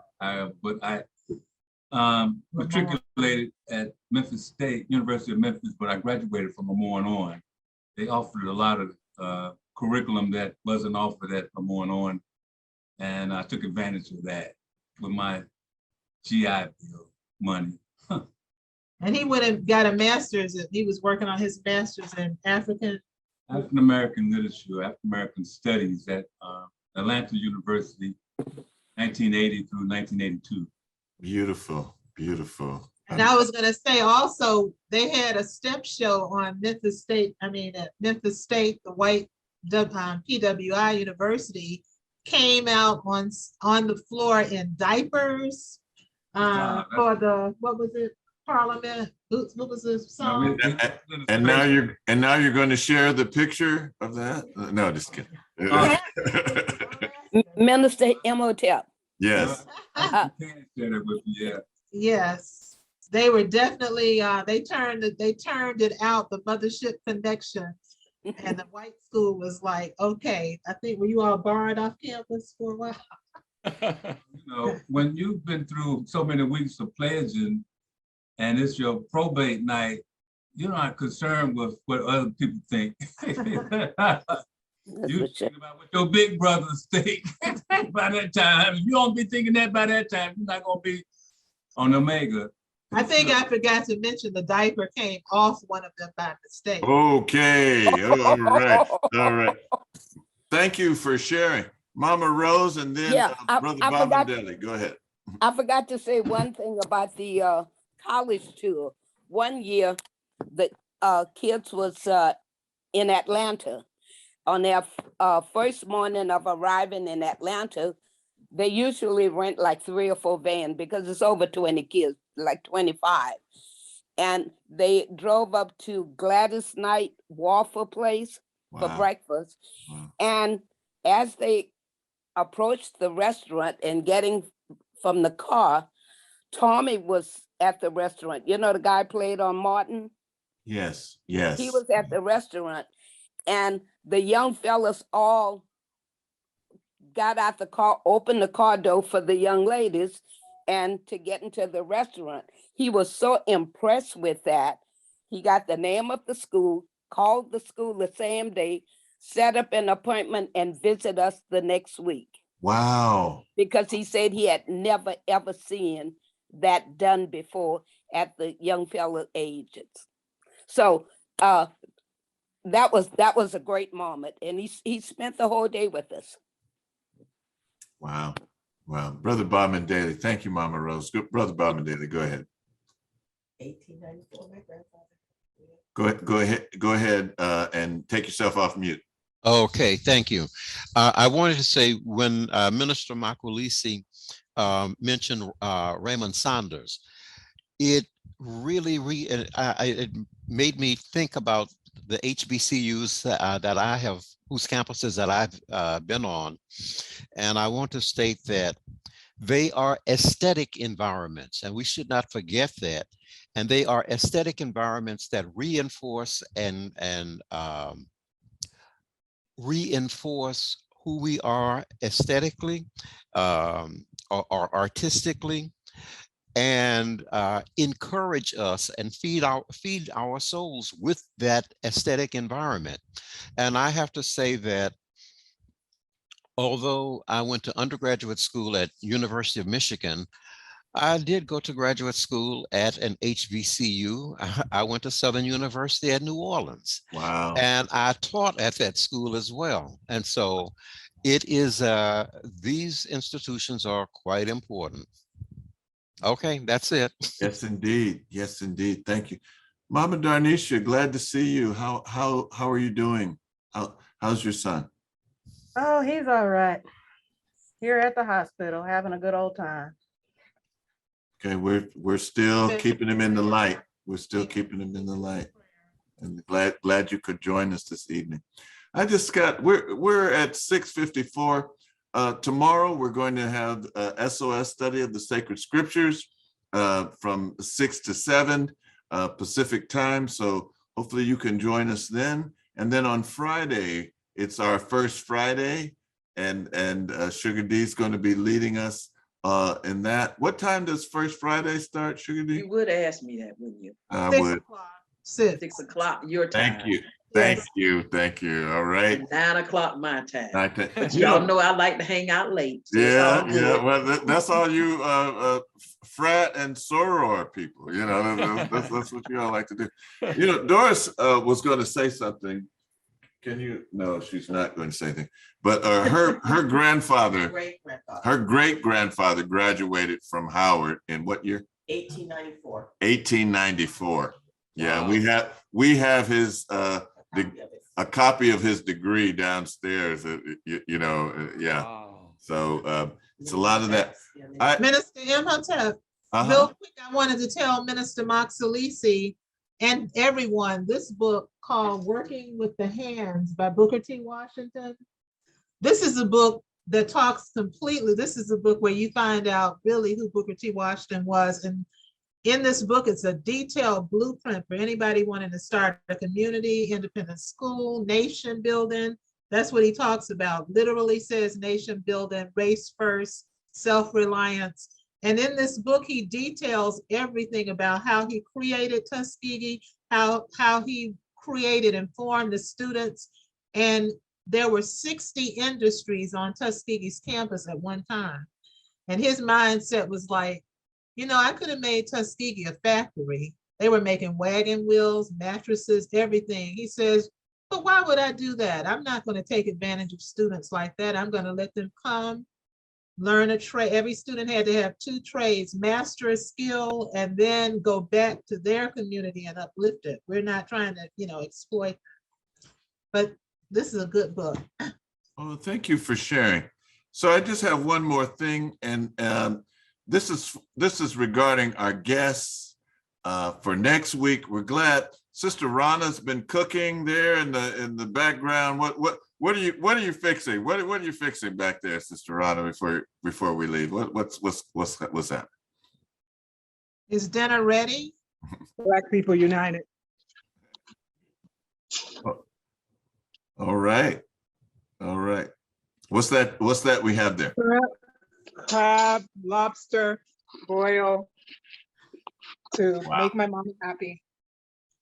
but I matriculated at Memphis State, University of Memphis, but I graduated from Lemoyne on. They offered a lot of curriculum that wasn't offered at Lemoyne on, and I took advantage of that with my GI Bill money. And he went and got a master's. He was working on his master's in African-American literature, African-American studies at Atlanta University, 1980 through 1982. Beautiful, beautiful. And I was going to say also, they had a step show on Memphis State. I mean, at Memphis State, the white PWI University came out on the floor in diapers for the, what was it? Parliament. What was this song? And now you're going to share the picture of that? No, just kidding. Minister Imhotep. Yes. Yes, they were definitely. They turned it out. The mothership connection, and the white school was like, okay. I think, were you all barred off campus for a while? You know, when you've been through so many weeks of pledging, and it's your probate night, you're not concerned with what other people think. You think about what your big brothers think by that time. If you don't be thinking that by that time, you're not gonna be on Omega. I think I forgot to mention the diaper came off one of them by mistake. Okay, all right, all right. Thank you for sharing. Mama Rose and then Brother Bamidele. Go ahead. I forgot to say one thing about the college tour. One year, the kids was in Atlanta. On their first morning of arriving in Atlanta, they usually rent like 3 or 4 vans because it's over 20 kids, like 25. And they drove up to Gladys Knight Waffle Place for breakfast. And as they approached the restaurant and getting from the car, Tommy was at the restaurant. You know, the guy played on Martin? Yes, yes. He was at the restaurant, and the young fellas all got out the car, opened the car door for the young ladies and to get into the restaurant. He was so impressed with that. He got the name of the school, called the school the same day, set up an appointment and visit us the next week. Wow. Because he said he had never, ever seen that done before at the young fella ages. So that was a great moment. And he spent the whole day with us. Wow. Wow. Brother Bamidele. Thank you, Mama Rose. Good. Brother Bamidele, go ahead. 1894, my Go grandfather. ahead and take yourself off mute. Okay, thank you. I wanted to say when Minister Makwelisi mentioned Raymond Saunders, it really it made me think about the HBCUs that I have, whose campuses that I've been on. And I want to state that they are aesthetic environments, and we should not forget that. And they are aesthetic environments that reinforce and reinforce who we are aesthetically or artistically, and encourage us and feed our souls with that aesthetic environment. And I have to say that although I went to undergraduate school at University of Michigan, I did go to graduate school at an HBCU. I went to Southern University at New Orleans. Wow. And I taught at that school as well. And so it is, these institutions are quite important. Okay, that's it. Yes, indeed. Yes, indeed. Thank you. Mama Darnisha, glad to see you. How are you doing? How's your son? Oh, he's all right. Here at the hospital, having a good old time. Okay, we're still keeping him in the light. We're still keeping him in the light. And glad you could join us this evening. We're at 6:54. Tomorrow we're going to have a SOS study of the sacred scriptures from 6 to 7 Pacific time. So hopefully you can join us then. And then on Friday, it's our first Friday, and Sugar D is going to be leading us in that. What time does First Friday start, Sugar D? You would ask me that, wouldn't you? I would. 6 o'clock your time. Thank you. Thank you. Thank you. All right. 9 o'clock my time. But You y'all know I like to hang out late. So yeah, yeah. Well, that's all you frat and soror people. You know, that's what you all like to do. You know, Doris was going to say something. Can you? No, she's not going to say anything. But her grandfather, her great grandfather graduated from Howard in what year? 1894. 1894. Yeah, Wow. we have his a copy of his degree downstairs. You know, yeah. Wow. So it's a lot of that. Minister Imhotep, real quick, I wanted to tell Minister Makwelisi and everyone, this book called Working with the Hands by Booker T. Washington. This is a book that talks completely, this is a book where you find out really who Booker T. Washington was. And in this book, it's a detailed blueprint for anybody wanting to start a community, independent school, nation building. That's what he talks about. Literally says nation building, race first, self-reliance. And in this book, he details everything about how he created Tuskegee, how he created and formed the students. And there were 60 industries on Tuskegee's campus at one time. And his mindset was like, you know, I could have made Tuskegee a factory. They were making wagon wheels, mattresses, everything. He says, but why would I do that? I'm not going to take advantage of students like that. I'm going to let them come, learn a trade. Every student had to have 2 trades, master a skill, and then go back to their community and uplift it. We're not trying to, you know, exploit. But this is a good book. Oh, thank you for sharing. So I just have one more thing, and this is regarding our guests for next week. We're glad Sister Rana's been cooking there in the background. What are you fixing? What are you fixing back there, Sister Rana, before we leave? What's that? Is dinner ready? Black People United. All right. All right. What's that we have there? Crab, lobster, boil to Wow. make my mommy happy.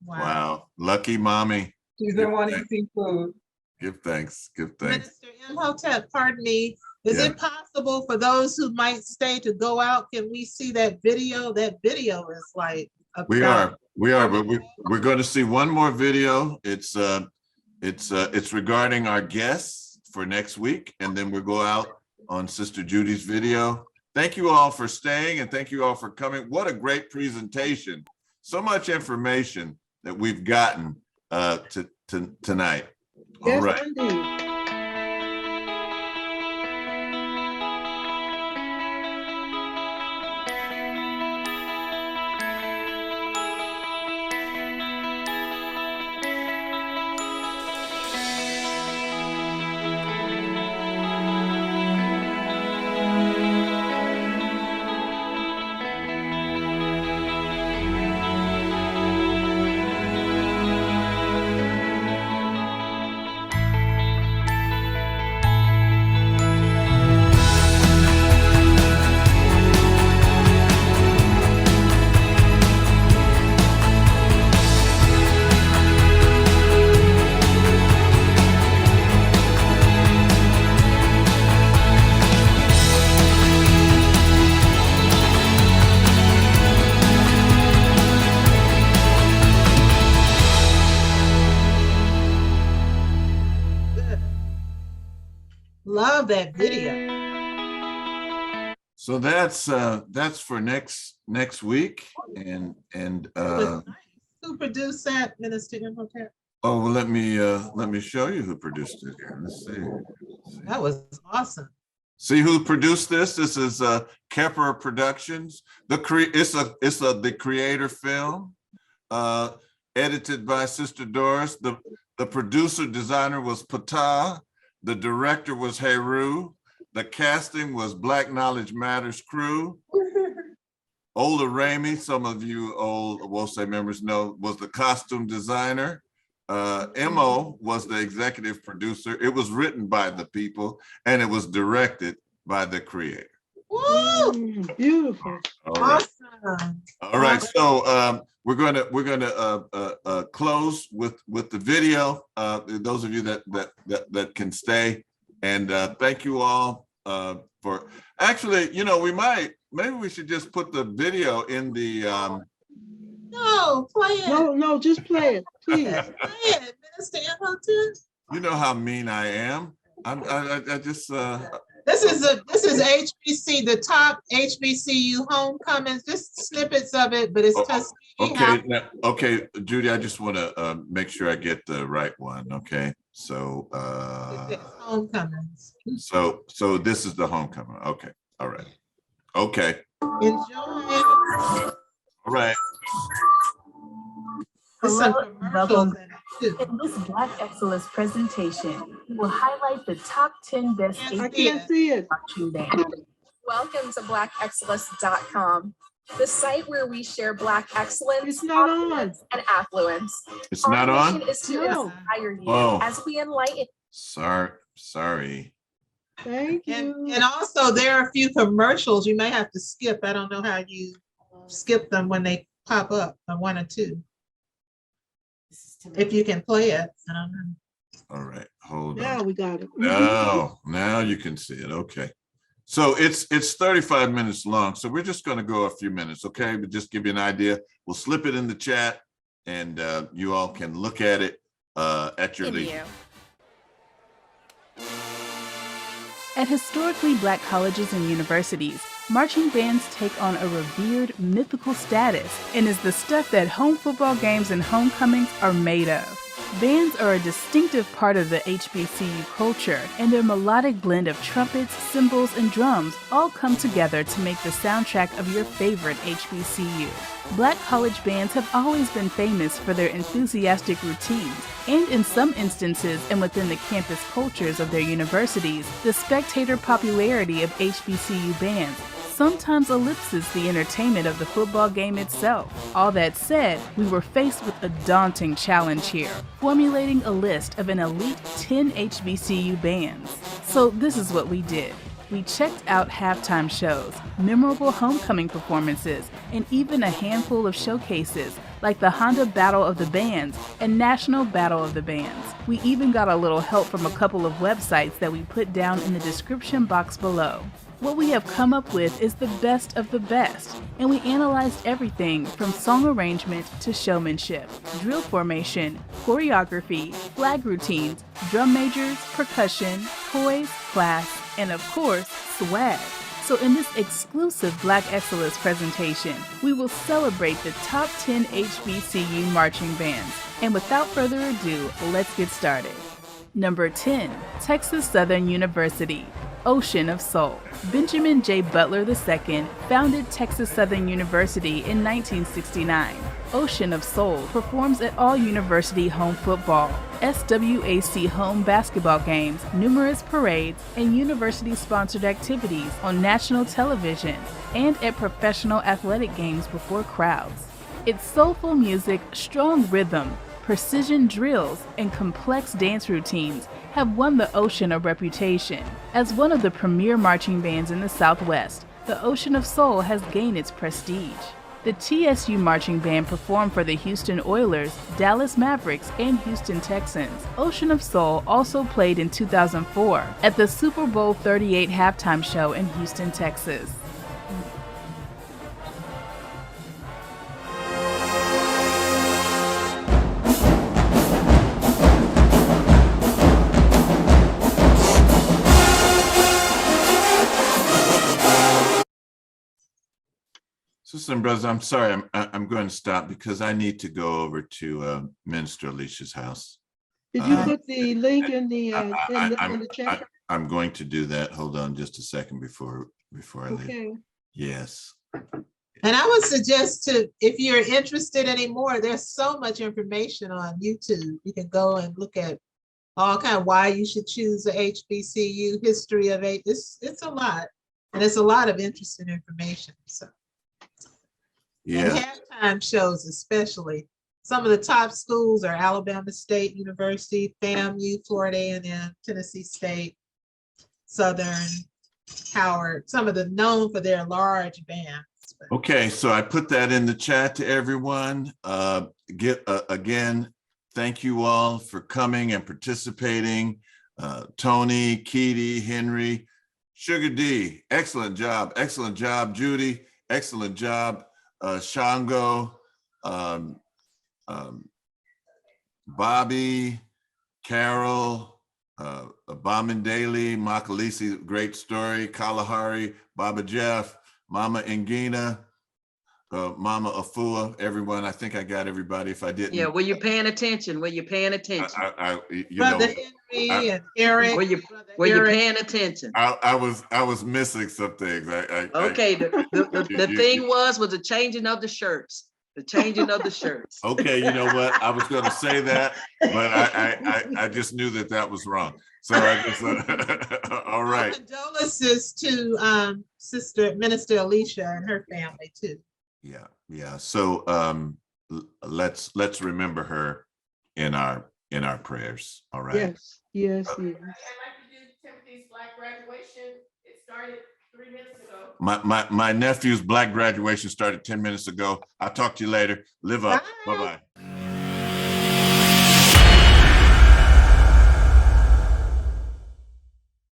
Wow. Lucky mommy. She's the one eating food. Give thanks. Give thanks. Minister Imhotep, pardon me. Is Yeah. it possible for those who might stay to go out? Can we see that video? That video is like We are, but we're going to see one more video. It's regarding our guests for next week, and then we'll go out on Sister Judy's video. Thank you all for staying, and thank you all for coming. What a great presentation! So much information that we've gotten tonight. All Yes, right. indeed. Love that video. So that's for next week, and Who produced that, Minister Imhotep? oh, well, let me show you who produced it here. Let's see. That was awesome. See who produced this? This is Kepper Productions. It's the creator film, edited by Sister Doris. The producer designer was Patah. The director was Heru. The casting was Black Knowledge Matters crew. Ola Ramey, some of you old WOSE members know, was the costume designer. Mo was the executive producer. It was written by the people, and it was directed by the creator. Woo! Beautiful. All right. Awesome. All right. So we're gonna close with the video. Those of you that can stay, and thank you all for. Actually, you know, maybe we should just put the video in the. No, play it. No, just play it, please. Play it, Minister Imhotep. You know how mean I am. I just. This is HBC, the top HBCU homecomings, just snippets of it, but it's Tuskegee. Okay, Judy, I just want to make sure I get the right one. Okay, so homecomings. So this is the homecoming. Okay, all right. Okay. Enjoy. All right. Hello and welcome. In this Black Excellence presentation, we will highlight the top 10 best I can't see it. Welcome to blackexcellence.com, the site where we share Black excellence, confidence, and affluence. It's not Our on? mission is to inspire you Oh. as we enlighten. Sorry. Thank you. And also there are a few commercials you may have to skip. I don't know how you skip them when they pop up on 1 or 2. If you can play it, I don't know. All right. Hold on. Now we got it. Now you can see it. Okay. So it's 35 minutes long. So we're just going to go a few minutes. Okay. But just give you an idea. We'll slip it in the chat and you all can look at it at your leisure. At historically Black colleges and universities, marching bands take on a revered, mythical status and is the stuff that home football games and homecomings are made of. Bands are a distinctive part of the HBCU culture, and their melodic blend of trumpets, cymbals, and drums all come together to make the soundtrack of your favorite HBCU. Black college bands have always been famous for their enthusiastic routines, and in some instances and within the campus cultures of their universities, the spectator popularity of HBCU bands sometimes ellipses the entertainment of the football game itself. All that said, we were faced with a daunting challenge here, formulating a list of an elite 10 HBCU bands. So this is what we did. We checked out halftime shows, memorable homecoming performances, and even a handful of showcases like the Honda Battle of the Bands and National Battle of the Bands. We even got a little help from a couple of websites that we put down in the description box below. What we have come up with is the best of the best, and we analyzed everything from song arrangement to showmanship, drill formation, choreography, flag routines, drum majors, percussion, poise, class, and of course, swag. So in this exclusive Black Excellence presentation, we will celebrate the top 10 HBCU marching bands. And without further ado, let's get started. Number 10, Texas Southern University. Ocean of Soul. Benjamin J. Butler II founded Texas Southern University in 1969. Ocean of Soul performs at all university home football, SWAC home basketball games, numerous parades, and university-sponsored activities on national television, and at professional athletic games before crowds. Its soulful music, strong rhythm, precision drills, and complex dance routines have won the Ocean a reputation. As one of the premier marching bands in the Southwest, the Ocean of Soul has gained its prestige. The TSU marching band performed for the Houston Oilers, Dallas Mavericks, and Houston Texans. Ocean of Soul also played in 2004 at the Super Bowl 38 halftime show in Houston, Texas. Sisters and brothers, I'm sorry, I'm going to stop because I need to go over to Minister Alicia's house. Did you put the link in the chat? I'm going to do that. Hold on just a second before I leave. Okay. Yes. And I would suggest to, if you're interested anymore, there's so much information on YouTube. You can go and look at all kind of why you should choose a HBCU, history of it. It's a lot, and it's a lot of interesting information. So. Yeah. And halftime shows, especially. Some of the top schools are Alabama State University, FAMU, Florida A&M, Tennessee State, Southern, Howard, some of the known for their large bands. Okay, so I put that in the chat to everyone. Again, thank you all for coming and participating. Tony, Keedy, Henry, Sugar D, excellent job. Excellent job, Judy. Excellent job. Shango, Bobby, Carol, Baman Daly, Makalisi, great story, Kalahari, Baba Jeff, Mama Ngina, Mama Afua, everyone. I think I got everybody. If I didn't. Yeah, were you paying attention? Were you paying attention? Brother Henry and Eric. Were you paying attention? I was missing some things. Okay, the thing was the changing of the shirts. The changing of the shirts. Okay, you know what? I was going to say that, but I just knew that was wrong. So I just all right. Condolences to Sister Minister Alicia and her family too. Yeah. So let's remember her in our prayers. All right. Yes. I'd like to do Timothy's Black graduation. It started 3 minutes ago. My nephew's Black graduation started 10 minutes ago. I'll talk to you later. Live up. Bye-bye.